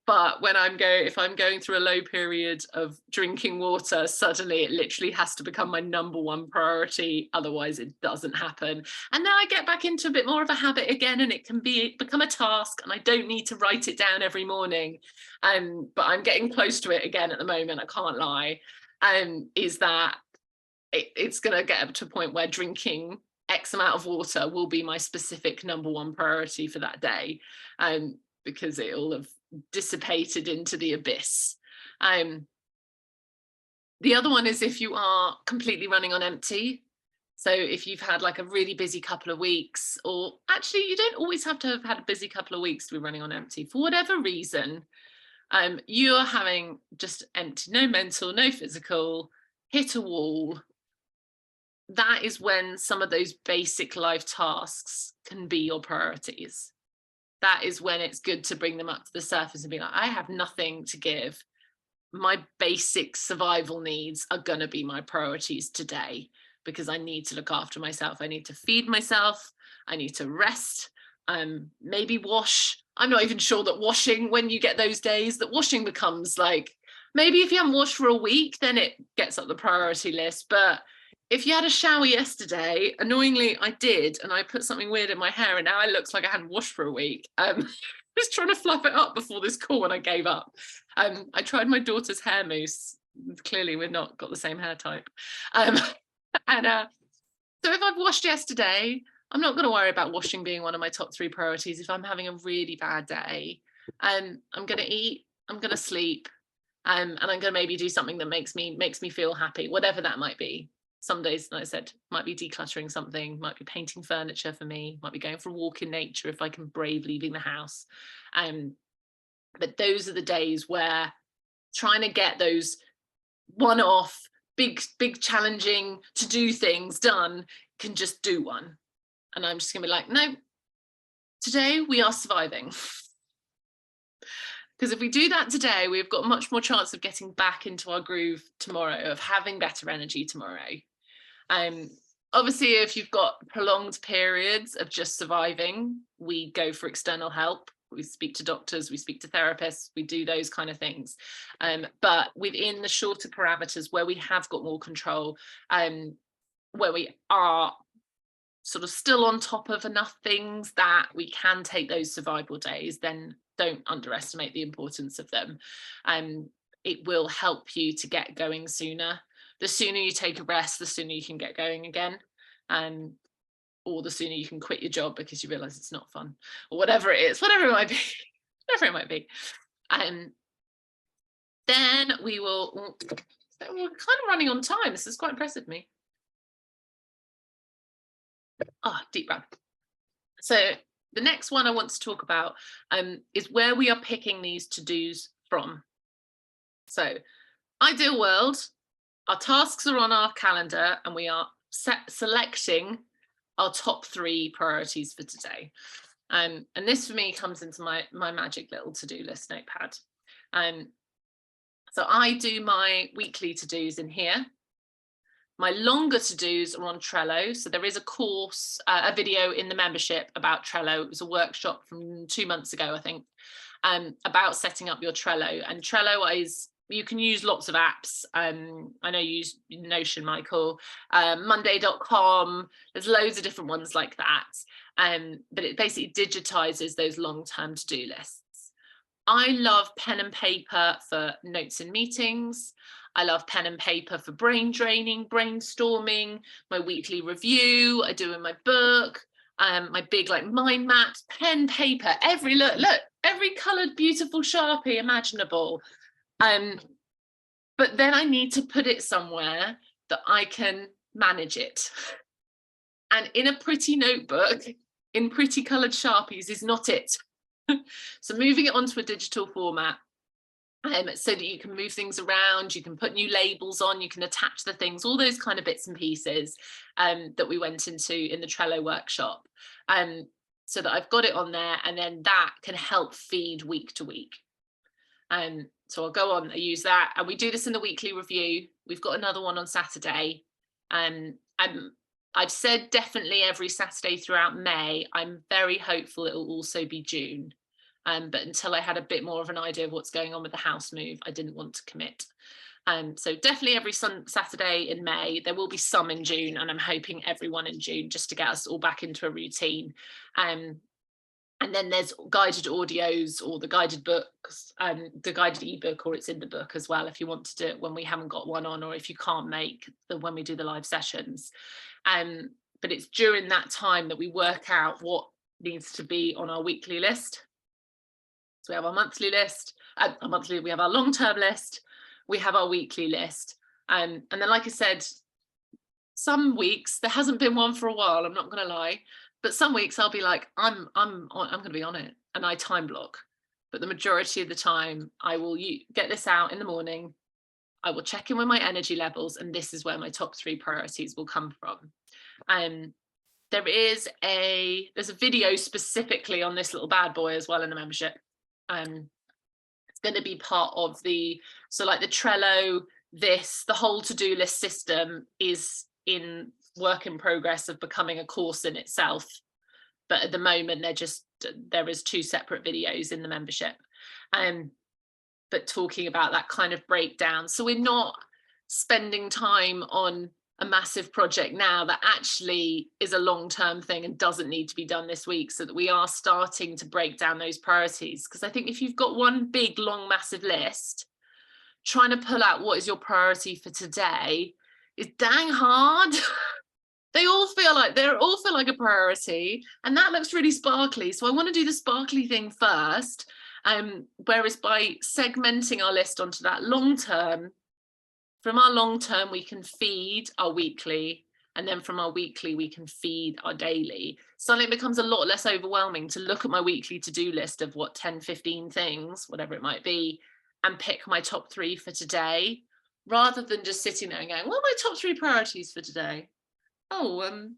but if I'm going through a low period of drinking water, suddenly it literally has to become my number one priority. Otherwise it doesn't happen. And then I get back into a bit more of a habit again, and it can become a task, and I don't need to write it down every morning. But I'm getting close to it again at the moment, I can't lie. Is that it's going to get up to a point where drinking X amount of water will be my specific number one priority for that day, because it'll have dissipated into the abyss. The other one is if you are completely running on empty. So if you've had like a really busy couple of weeks, or actually you don't always have to have had a busy couple of weeks to be running on empty, for whatever reason, you're having just empty, no mental, no physical, hit a wall. That is when some of those basic life tasks can be your priorities. That is when it's good to bring them up to the surface and be like, I have nothing to give. My basic survival needs are going to be my priorities today, because I need to look after myself. I need to feed myself. I need to rest. Maybe wash. I'm not even sure that washing, when you get those days, that washing becomes like, maybe if you haven't washed for a week, then it gets up the priority list. But if you had a shower yesterday, annoyingly I did, and I put something weird in my hair and now it looks like I hadn't washed for a week. I was trying to fluff it up before this call and I gave up. I tried my daughter's hair mousse. Clearly we've not got the same hair type. So if I've washed yesterday, I'm not going to worry about washing being one of my top 3 priorities. If I'm having a really bad day, I'm going to eat, I'm going to sleep, and I'm going to maybe do something that makes me feel happy, whatever that might be. Some days, like I said, might be decluttering something, might be painting furniture for me, might be going for a walk in nature if I can brave leaving the house. But those are the days where trying to get those one-off, big challenging to do things done can just do one. And I'm just gonna be like, no, today we are surviving. Because if we do that today, we've got much more chance of getting back into our groove tomorrow, of having better energy tomorrow. Obviously, if you've got prolonged periods of just surviving, we go for external help. We speak to doctors, we speak to therapists, we do those kind of things. But within the shorter parameters where we have got more control, where we are sort of still on top of enough things that we can take those survival days, then don't underestimate the importance of them. It will help you to get going sooner. The sooner you take a rest, the sooner you can get going again. Or the sooner you can quit your job because you realize it's not fun, or whatever it is, whatever it might be. Then we will, we're kind of running on time. This is quite impressive me. Deep breath. So the next one I want to talk about is where we are picking these to-dos from. So ideal world, our tasks are on our calendar and we are selecting our top 3 priorities for today. And this for me comes into my magic little to-do list notepad. So I do my weekly to-dos in here. My longer to-dos are on Trello. So there is a course, a video in the membership about Trello. It was a workshop from 2 months ago, I think, about setting up your Trello. And Trello is, you can use lots of apps. I know you use Notion, Michael, Monday.com. There's loads of different ones like that. But it basically digitizes those long-term to-do lists. I love pen and paper for notes and meetings. I love pen and paper for brain draining, brainstorming, my weekly review I do in my book, my big like mind maps, pen, paper, every look, every coloured beautiful Sharpie imaginable. But then I need to put it somewhere that I can manage it. And in a pretty notebook, in pretty coloured Sharpies is not it. So moving it onto a digital format, so that you can move things around, you can put new labels on, you can attach the things, all those kind of bits and pieces that we went into in the Trello workshop, so that I've got it on there, and then that can help feed week to week. So I'll go on, I use that, and we do this in the weekly review. We've got another one on Saturday. I've said definitely every Saturday throughout May. I'm very hopeful it will also be June. But until I had a bit more of an idea of what's going on with the house move, I didn't want to commit. So definitely every Saturday in May. There will be some in June, and I'm hoping everyone in June, just to get us all back into a routine. And then there's guided audios or the guided books, the guided ebook, or it's in the book as well if you want to do it when we haven't got one on, or if you can't make when we do the live sessions. But it's during that time that we work out what needs to be on our weekly list. So we have our monthly list, we have our long-term list, we have our weekly list. And then, like I said, some weeks, there hasn't been one for a while, I'm not going to lie, but some weeks I'll be like, I'm going to be on it, and I time block. But the majority of the time, I will get this out in the morning, I will check in with my energy levels, and this is where my top 3 priorities will come from. There's a video specifically on this little bad boy as well in the membership. It's going to be part of the Trello, the whole to-do list system is in work in progress of becoming a course in itself. But at the moment, there is 2 separate videos in the membership. But talking about that kind of breakdown. So we're not spending time on a massive project now that actually is a long-term thing and doesn't need to be done this week, so that we are starting to break down those priorities. Because I think if you've got one big, long, massive list, trying to pull out what is your priority for today is dang hard. They all feel like a priority, and that looks really sparkly. So I want to do the sparkly thing first. Whereas by segmenting our list onto that long term, from our long term, we can feed our weekly, and then from our weekly, we can feed our daily. Suddenly it becomes a lot less overwhelming to look at my weekly to-do list of 10, 15 things, whatever it might be, and pick my top 3 for today, rather than just sitting there and going, what are my top 3 priorities for today? Oh,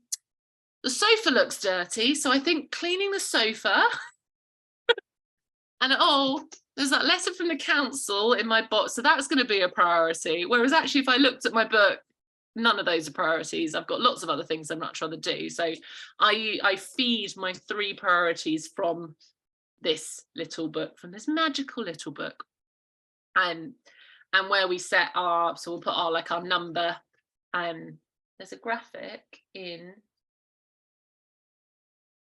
the sofa looks dirty, so I think cleaning the sofa. And there's that letter from the council in my box, so that's going to be a priority. Whereas actually, if I looked at my book, none of those are priorities. I've got lots of other things I'm not trying to do. So I feed my 3 priorities from this little book, from this magical little book. And where we set so we'll put our number. There's a graphic in.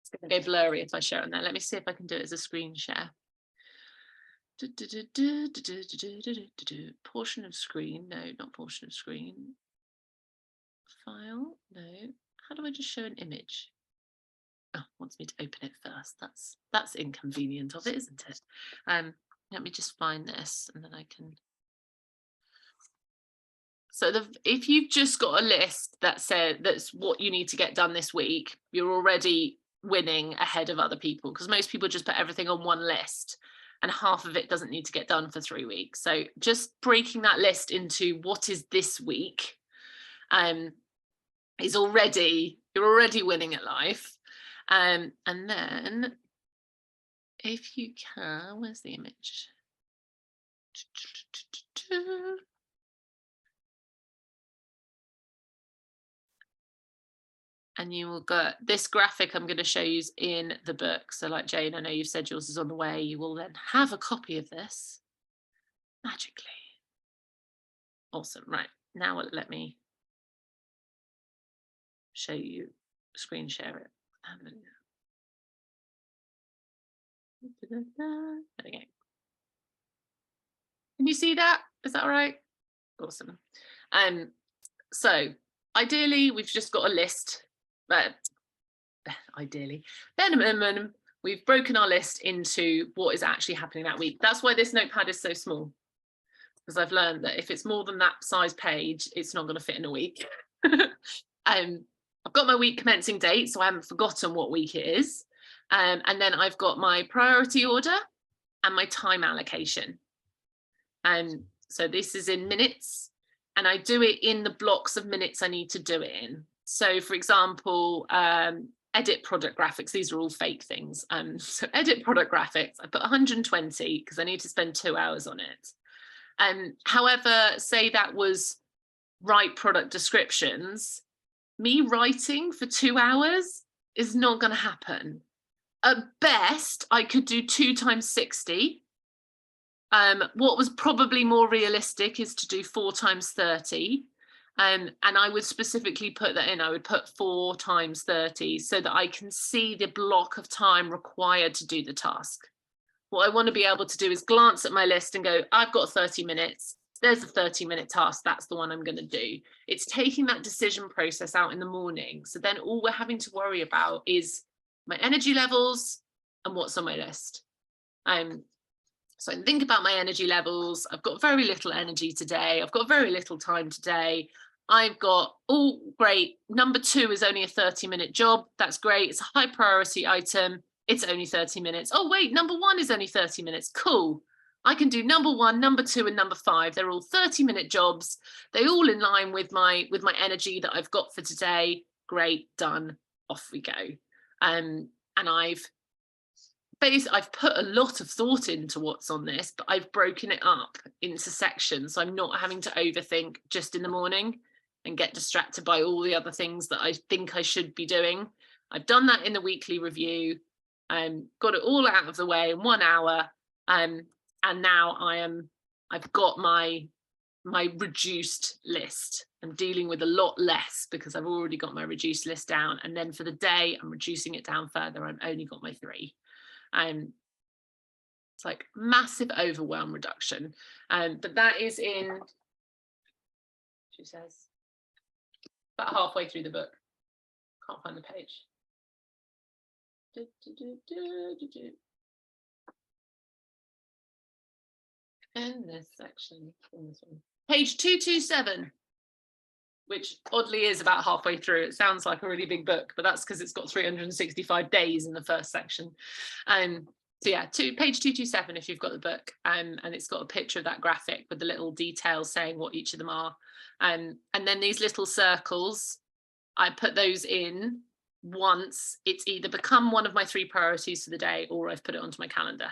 It's going to go blurry if I share it on there. Let me see if I can do it as a screen share. Portion of screen, no, not portion of screen. File, no. How do I just show an image? Oh, wants me to open it first. That's inconvenient of it, isn't it? let me just find this and then I can. So if you've just got a list that says that's what you need to get done this week, you're already winning ahead of other people, because most people just put everything on one list and half of it doesn't need to get done for 3 weeks. So just breaking that list into what is this week is already, you're already winning at life. And then if you can, where's the image? And you will get this graphic I'm going to show you in the book. So like Jane, I know you've said yours is on the way. You will then have a copy of this magically. Awesome. Right. Now let me show you, screen share it. There we go. Can you see that? Is that all right? Awesome. So ideally, we've just got a list, but ideally, then we've broken our list into what is actually happening that week. That's why this notepad is so small, because I've learned that if it's more than that size page, it's not going to fit in a week. I've got my week commencing date, so I haven't forgotten what week it is. And then I've got my priority order and my time allocation. So this is in minutes, and I do it in the blocks of minutes I need to do it in. So for example, edit product graphics, these are all fake things. So edit product graphics, I put 120 because I need to spend 2 hours on it. However, say that was write product descriptions, me writing for 2 hours is not going to happen. At best, I could do 2 times 60. What was probably more realistic is to do 4 times 30. And I would specifically put that in. I would put 4 times 30 so that I can see the block of time required to do the task. What I want to be able to do is glance at my list and go, I've got 30 minutes. There's a 30-minute task. That's the one I'm going to do. It's taking that decision process out in the morning. So then all we're having to worry about is my energy levels and what's on my list. So I think about my energy levels. I've got very little energy today. I've got very little time today. I've got, oh, great. Number 2 is only a 30-minute job. That's great. It's a high priority item. It's only 30 minutes. Oh, wait, number 1 is only 30 minutes. Cool. I can do number 1, number 2, and number 5. They're all 30-minute jobs. They all in line with my energy that I've got for today. Great, done. Off we go. And I've put a lot of thought into what's on this, but I've broken it up into sections. So I'm not having to overthink just in the morning and get distracted by all the other things that I think I should be doing. I've done that in the weekly review. Got it all out of the way in 1 hour. And now I've got my reduced list. I'm dealing with a lot less because I've already got my reduced list down. And then for the day, I'm reducing it down further. I've only got my 3. It's like massive overwhelm reduction. But that is in, she says, about halfway through the book. Can't find the page. In this section, in this one. Page 227, which oddly is about halfway through. It sounds like a really big book, but that's because it's got 365 days in the first section. So yeah, page 227 if you've got the book, and it's got a picture of that graphic with the little details saying what each of them are. And then these little circles, I put those in once it's either become one of my 3 priorities for the day or I've put it onto my calendar.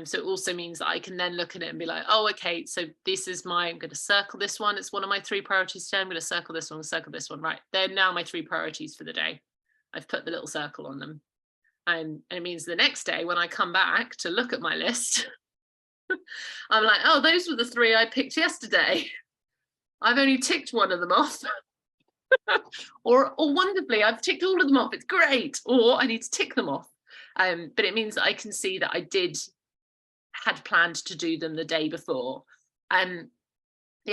So it also means that I can then look at it and be like, oh, okay, so this is I'm going to circle this one. It's one of my 3 priorities today. I'm going to circle this one, circle this one. Right, they're now my 3 priorities for the day. I've put the little circle on them. And it means the next day when I come back to look at my list, I'm like, oh, those were the 3 I picked yesterday. I've only ticked one of them off. or wonderfully, I've ticked all of them off. It's great. Or I need to tick them off. But it means that I can see that I had planned to do them the day before. The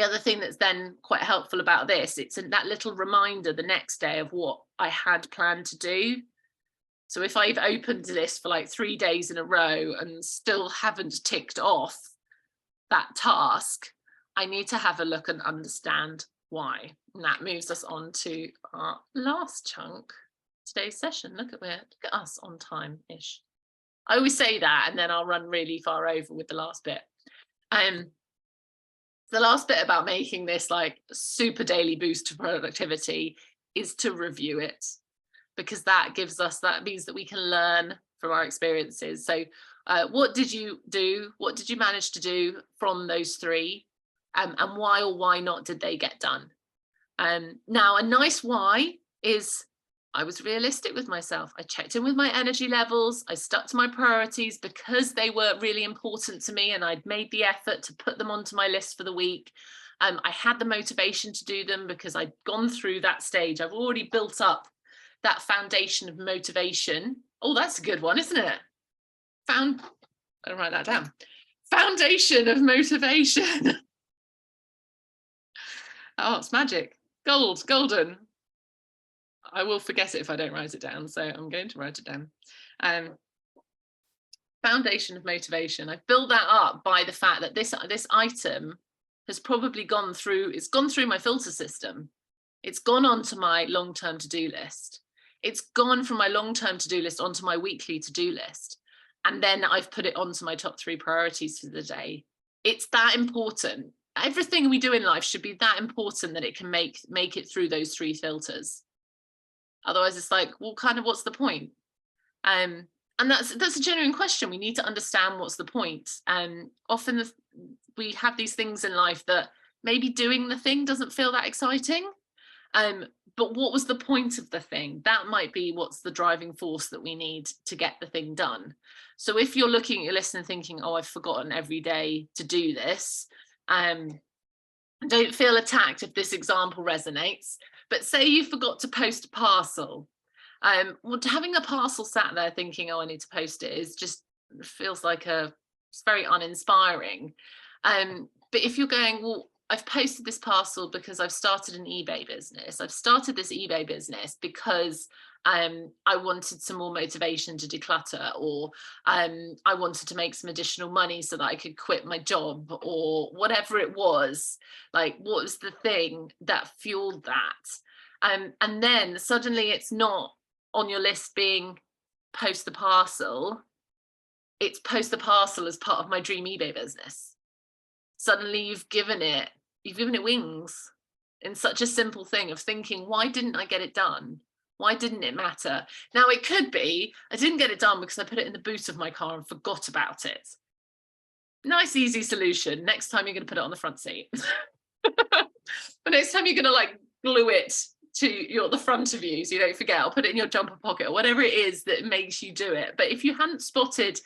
other thing that's then quite helpful about this, it's that little reminder the next day of what I had planned to do. So if I've opened this for like 3 days in a row and still haven't ticked off that task, I need to have a look and understand why. And that moves us on to our last chunk, today's session. Look at us on time-ish. I always say that and then I'll run really far over with the last bit. The last bit about making this like super daily boost to productivity is to review it, because that means that we can learn from our experiences. So what did you do? What did you manage to do from those 3? And why or why not did they get done? Now, a nice why is I was realistic with myself. I checked in with my energy levels. I stuck to my priorities because they were really important to me and I'd made the effort to put them onto my list for the week. I had the motivation to do them because I'd gone through that stage. I've already built up that foundation of motivation. Oh, that's a good one, isn't it? I'll write that down. Foundation of motivation. Oh, it's magic. Golden. I will forget it if I don't write it down, so I'm going to write it down. Foundation of motivation. I've built that up by the fact that this item has probably gone through my filter system. It's gone onto my long-term to-do list. It's gone from my long-term to-do list onto my weekly to-do list. And then I've put it onto my top 3 priorities for the day. It's that important. Everything we do in life should be that important that it can make it through those 3 filters. Otherwise, it's like, well, kind of what's the point? And that's a genuine question. We need to understand what's the point. Often we have these things in life that maybe doing the thing doesn't feel that exciting. But what was the point of the thing? That might be what's the driving force that we need to get the thing done. So if you're looking at your list and thinking, oh, I've forgotten every day to do this, don't feel attacked if this example resonates. But say you forgot to post a parcel. Well, having a parcel sat there thinking, oh, I need to post it feels like it's very uninspiring. But if you're going, well, I've posted this parcel because I've started an eBay business. I've started this eBay business because I wanted some more motivation to declutter, or I wanted to make some additional money so that I could quit my job, or whatever it was. Like, what was the thing that fueled that? And then suddenly it's not on your list being post the parcel. It's post the parcel as part of my dream eBay business. Suddenly you've given it wings in such a simple thing of thinking, why didn't I get it done? Why didn't it matter? Now, it could be I didn't get it done because I put it in the boot of my car and forgot about it. Nice, easy solution. Next time you're going to put it on the front seat. But next time you're going to like glue it to the front of you so you don't forget, or put it in your jumper pocket, or whatever it is that makes you do it. But if you hadn't spotted,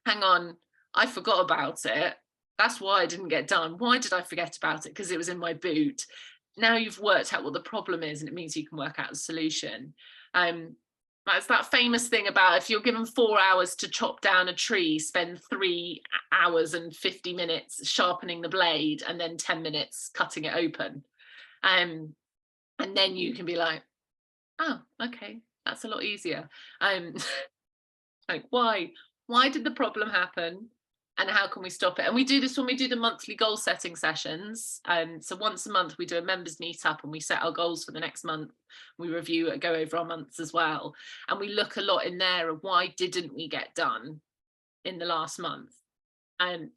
hang on, I forgot about it. That's why I didn't get done. Why did I forget about it? Because it was in my boot. Now you've worked out what the problem is, and it means you can work out a solution. That's that famous thing about if you're given 4 hours to chop down a tree, spend 3 hours and 50 minutes sharpening the blade and then 10 minutes cutting it open. And then you can be like, oh, okay, that's a lot easier. Like, why did the problem happen? And how can we stop it? And we do this when we do the monthly goal setting sessions. So once a month we do a members meetup and we set our goals for the next month. We review it, go over our months as well. And we look a lot in there of why didn't we get done in the last month? And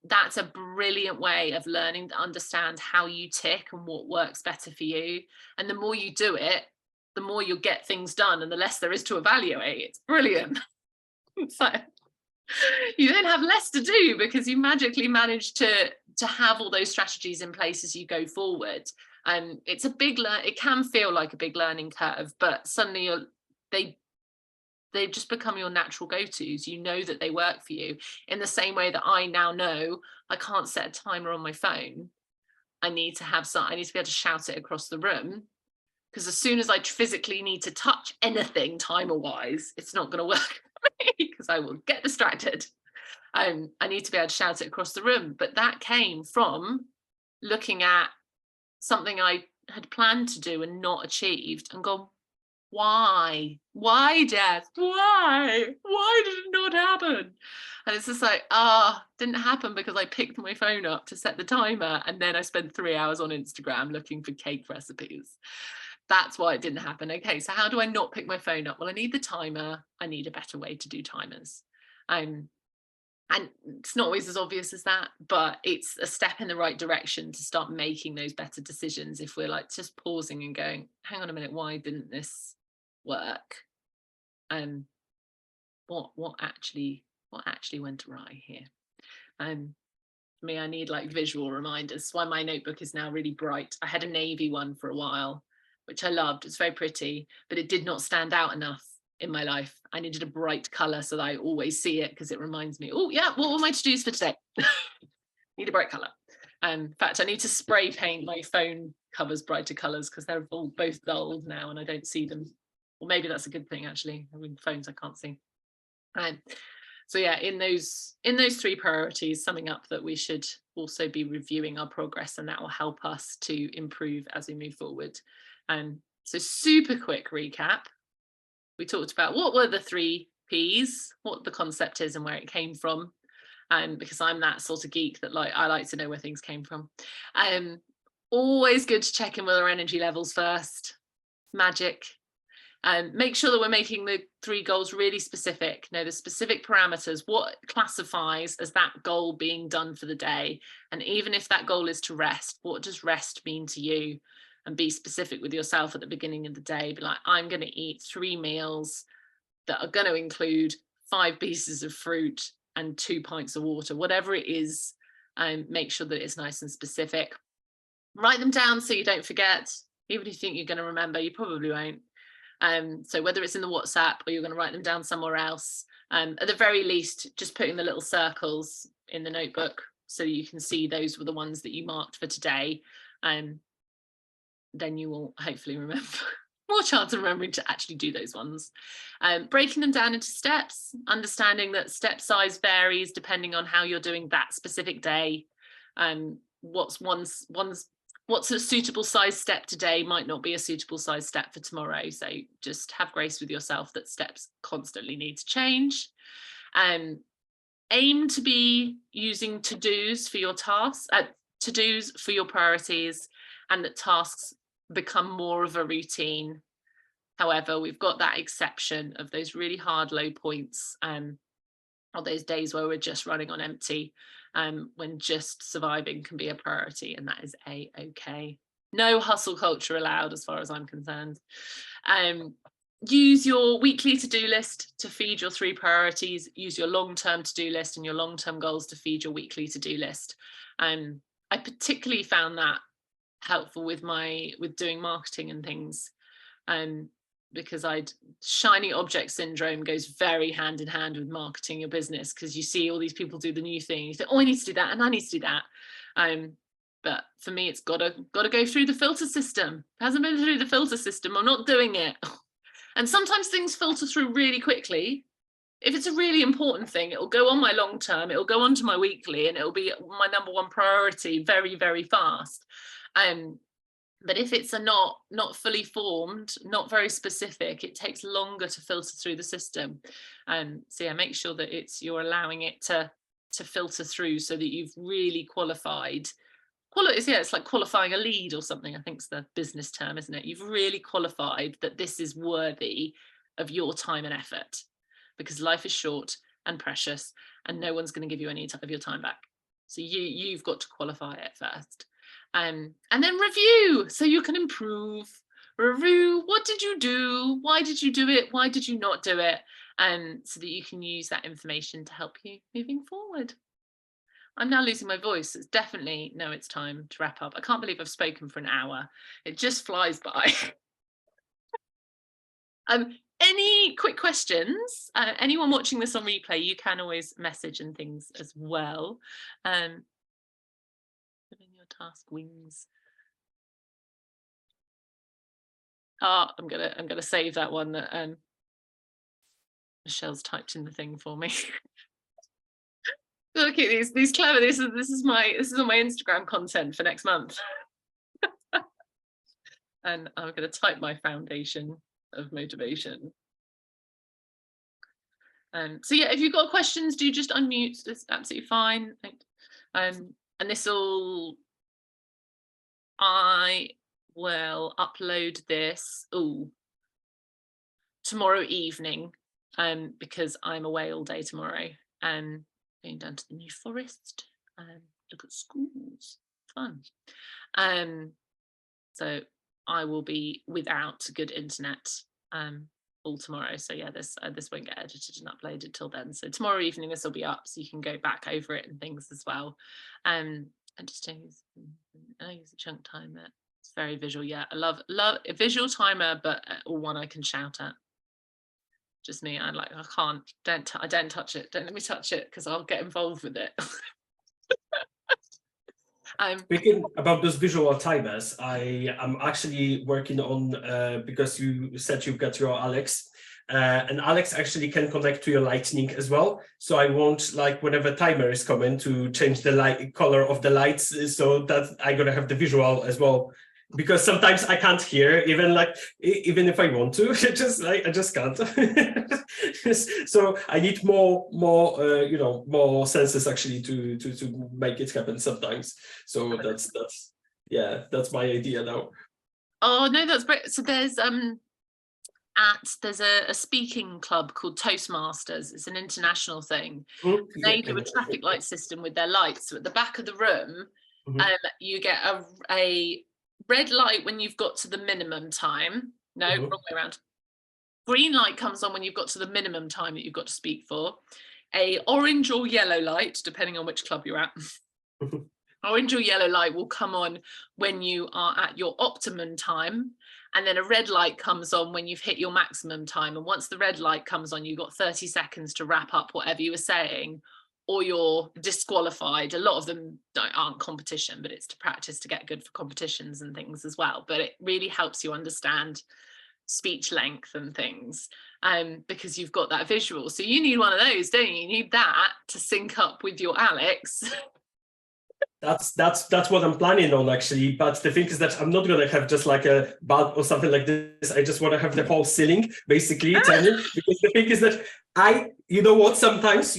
that's a brilliant way of learning to understand how you tick and what works better for you. And the more you do it, the more you'll get things done and the less there is to evaluate. It's brilliant. So you then have less to do because you magically manage to have all those strategies in place as you go forward. And it's a big it can feel like a big learning curve, but suddenly they just become your natural go-tos. You know that they work for you, in the same way that I now know I can't set a timer on my phone. I need to be able to shout it across the room, because as soon as I physically need to touch anything timer-wise, it's not going to work because I will get distracted. I need to be able to shout it across the room. But that came from looking at something I had planned to do and not achieved and gone, Why, Jess? Why did it not happen? And it's just like, didn't happen because I picked my phone up to set the timer, and then I spent 3 hours on Instagram looking for cake recipes. That's why it didn't happen. Okay, so how do I not pick my phone up? Well, I need the timer. I need a better way to do timers. And it's not always as obvious as that, but it's a step in the right direction to start making those better decisions. If we're like just pausing and going, hang on a minute, why didn't this work? What actually went awry here? For me, I need like visual reminders. That's why my notebook is now really bright. I had a navy one for a while, which I loved. It's very pretty, but it did not stand out enough in my life. I needed a bright color so that I always see it, because it reminds me, oh yeah, what were my to-dos for today? Need a bright color. In fact, I need to spray paint my phone covers brighter colors, because they're all both dulled now and I don't see them. Well, maybe that's a good thing actually. I mean, phones I can't see. So yeah, in those 3 priorities, summing up that we should also be reviewing our progress, and that will help us to improve as we move forward. So super quick recap. We talked about what were the 3 Ps, what the concept is and where it came from. Because I'm that sort of geek that I like to know where things came from. Always good to check in with our energy levels first. Magic. Make sure that we're making the 3 goals really specific. Know the specific parameters, what classifies as that goal being done for the day. And even if that goal is to rest, what does rest mean to you? And be specific with yourself at the beginning of the day. Be like, I'm going to eat 3 meals that are going to include 5 pieces of fruit and 2 pints of water, whatever it is. Make sure that it's nice and specific. Write them down so you don't forget. Even if you think you're going to remember, you probably won't. So whether it's in the WhatsApp or you're going to write them down somewhere else, at the very least, just putting the little circles in the notebook so you can see those were the ones that you marked for today. Then you will hopefully remember. More chance of remembering to actually do those ones. Breaking them down into steps, understanding that step size varies depending on how you're doing that specific day. What's a suitable size step today might not be a suitable size step for tomorrow. So just have grace with yourself that steps constantly need to change. Aim to be using to-dos for your tasks, to-dos for your priorities, and that tasks become more of a routine. However, we've got that exception of those really hard low points, or those days where we're just running on empty, when just surviving can be a priority, and that is a-okay. No hustle culture allowed as far as I'm concerned. Use your weekly to-do list to feed your 3 priorities. Use your long-term to-do list and your long-term goals to feed your weekly to-do list. I particularly found that helpful with doing marketing and things, because shiny object syndrome goes very hand in hand with marketing your business, because you see all these people do the new thing, you think, oh, I need to do that and I need to do that. But for me, it's got to go through the filter system. If it hasn't been through the filter system, I'm not doing it. And sometimes things filter through really quickly. If it's a really important thing, it'll go on my long term, it'll go on to my weekly, and it'll be my number 1 priority very, very fast. But if it's not fully formed, not very specific, it takes longer to filter through the system. So yeah, make sure that you're allowing it to filter through so that you've really qualified. It's like qualifying a lead or something, I think is the business term, isn't it? You've really qualified that this is worthy of your time and effort, because life is short and precious and no one's going to give you any of your time back. So you've got to qualify it first. And then review so you can improve. Review, what did you do? Why did you do it? Why did you not do it? So that you can use that information to help you moving forward. I'm now losing my voice. It's definitely, no, it's time to wrap up. I can't believe I've spoken for an hour. It just flies by. Any quick questions? Anyone watching this on replay, you can always message and things as well. Your task wings. I'm gonna save that one that Michelle's typed in the thing for me. Look at these clever. This is on my Instagram content for next month. And I'm gonna type my foundation. of motivation. So yeah, if you've got questions, do just unmute. That's absolutely fine. And I will upload this tomorrow evening, because I'm away all day tomorrow, going down to the New Forest and look at schools. Fun. So I will be without good internet all tomorrow. So yeah, this won't get edited and uploaded till then. So tomorrow evening this will be up, so you can go back over it and things as well. And just use a chunk timer. It's very visual. Yeah, I love a visual timer, but or one I can shout at. Just me. I don't touch it. Don't let me touch it, because I'll get involved with it. Speaking about those visual timers, I am actually working on, because you said you've got your Alex, and Alex actually can connect to your lightning as well. So I want, like, whenever timer is coming, to change the light color of the lights, so that I'm gonna have the visual as well. Because sometimes I can't hear, even if I want to, I just can't. So I need more senses actually to make it happen sometimes. So that's my idea now. Oh no, that's great. So there's a speaking club called Toastmasters. It's an international thing. They do a traffic light system with their lights. So at the back of the room, you get a red light when you've got to the minimum time. No, wrong way around. Green light comes on when you've got to the minimum time that you've got to speak for. A orange or yellow light, depending on which club you're at. Orange or yellow light will come on when you are at your optimum time. And then a red light comes on when you've hit your maximum time. And once the red light comes on, you've got 30 seconds to wrap up whatever you were saying, or you're disqualified. A lot of them aren't competition, but it's to practice to get good for competitions and things as well. But it really helps you understand speech length and things, because you've got that visual. So you need one of those, don't you? You need that to sync up with your Alex. That's what I'm planning on, actually. But the thing is that I'm not gonna have just like a bulb or something like this. I just want to have the whole ceiling basically turning. Because the thing is that sometimes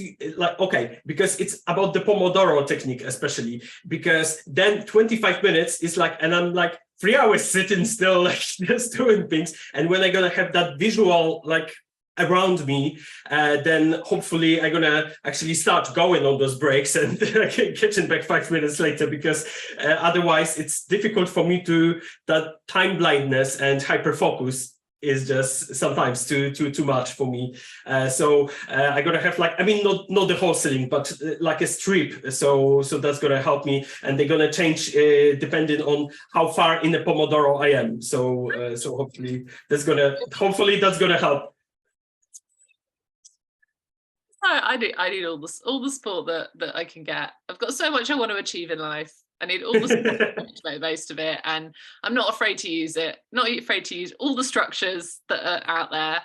because it's about the Pomodoro technique, especially because then 25 minutes is like, and I'm like 3 hours sitting still, like just doing things. And when I'm gonna have that visual like around me, then hopefully I'm gonna actually start going on those breaks and getting back 5 minutes later, because otherwise it's difficult for me that time blindness and hyper focus is just sometimes too much for me. So I'm gonna have not the whole ceiling, but like a strip. So that's gonna help me, and they're gonna change depending on how far in the Pomodoro I am. So hopefully that's gonna help. I need all the support that I can get. I've got so much I want to achieve in life. I need all the support to make the most of it, and I'm not afraid to use it. Not afraid to use all the structures that are out there.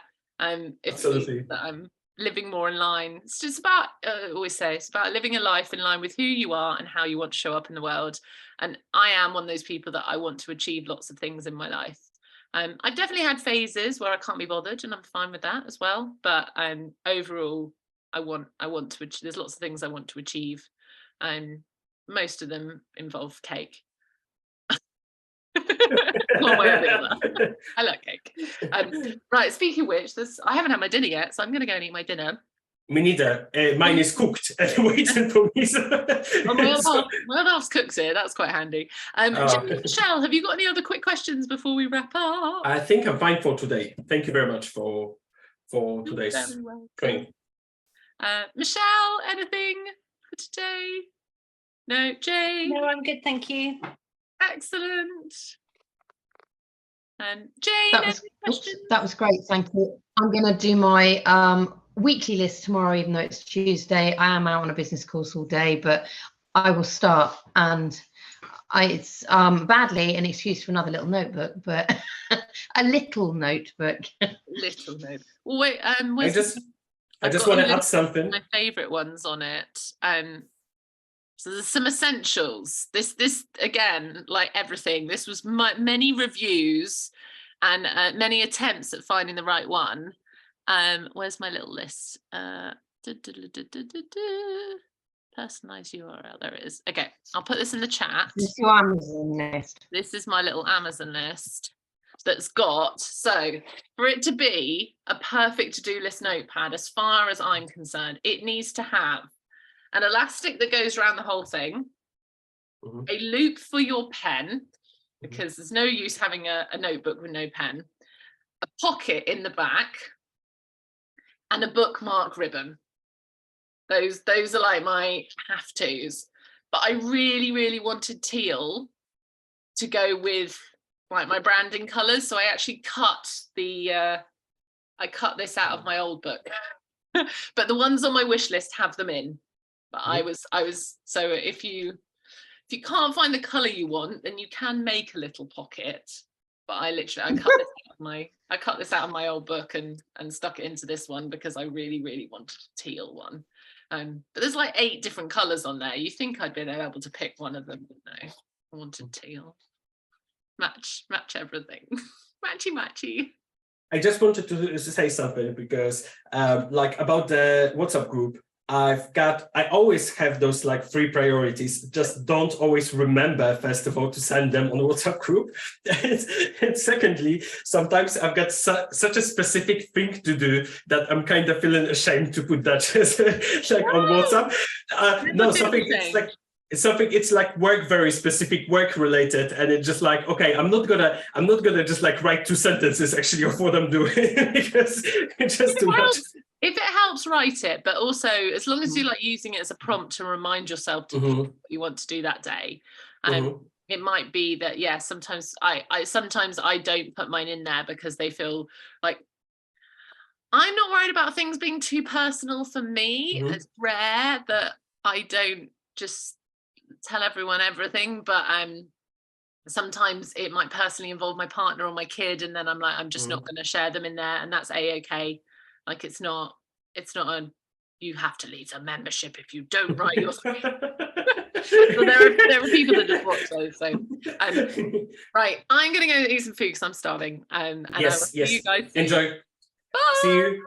Absolutely. That I'm living more in line. It's just about, I always say, it's about living a life in line with who you are and how you want to show up in the world. And I am one of those people that I want to achieve lots of things in my life. I've definitely had phases where I can't be bothered, and I'm fine with that as well. But overall, I want to. There's lots of things I want to achieve, and most of them involve cake. One way or the other. I like cake. Right. Speaking of which, I haven't had my dinner yet, so I'm going to go and eat my dinner. Me neither. Mine is cooked and waiting for me. My other half's cooked here. That's quite handy. Michelle, have you got any other quick questions before we wrap up? I think I'm fine for today. Thank you very much for today's training. Michelle, anything for today? No, Jane? No, I'm good, thank you. Excellent. And Jane, that was great, thank you. I'm going to do my weekly list tomorrow, even though it's Tuesday. I am out on a business course all day, but I will start, and it's badly an excuse for another little notebook, but a little notebook. Little note. Well, wait, I just want to add something. My favourite ones on it. So there's some essentials. This again, like everything, this was many reviews and many attempts at finding the right one. Where's my little list? Personalized URL. There it is. Okay, I'll put this in the chat. This is your Amazon list. This is my little Amazon list that's got, so for it to be a perfect to-do list notepad, as far as I'm concerned, it needs to have an elastic that goes around the whole thing, a loop for your pen, because there's no use having a notebook with no pen, a pocket in the back, and a bookmark ribbon. Those are like my have-tos. But I really, really wanted teal to go with like my branding colours. So I actually cut this out of my old book. But the ones on my wish list have them in. But I was so if you can't find the colour you want, then you can make a little pocket. But I cut this out of my old book and stuck it into this one because I really, really wanted a teal one. But there's like 8 different colours on there. You think I'd been able to pick one of them, but no, I wanted teal. Match everything. Matchy. I just wanted to say something because like about the WhatsApp group, I always have those like 3 priorities, just don't always remember, first of all, to send them on the WhatsApp group. And secondly, sometimes I've got such a specific thing to do that I'm kind of feeling ashamed to put that like on WhatsApp. No, it's like work, very specific work related, and it's just like, okay, I'm not gonna just like write 2 sentences actually of what I'm doing because it's just too much. If it helps, write it, but also as long as you like using it as a prompt to remind yourself to do what you want to do that day. It might be that, yeah, sometimes I don't put mine in there because they feel like I'm not worried about things being too personal for me. It's rare that I don't just tell everyone everything, but sometimes it might personally involve my partner or my kid, and then I'm like, I'm just not going to share them in there, and that's a-okay. Like it's not a you have to leave the membership if you don't write your so there are people that just watch those. So right, I'm gonna go eat some food because I'm starving. And yes. I will see you guys soon. Enjoy. Bye. See you.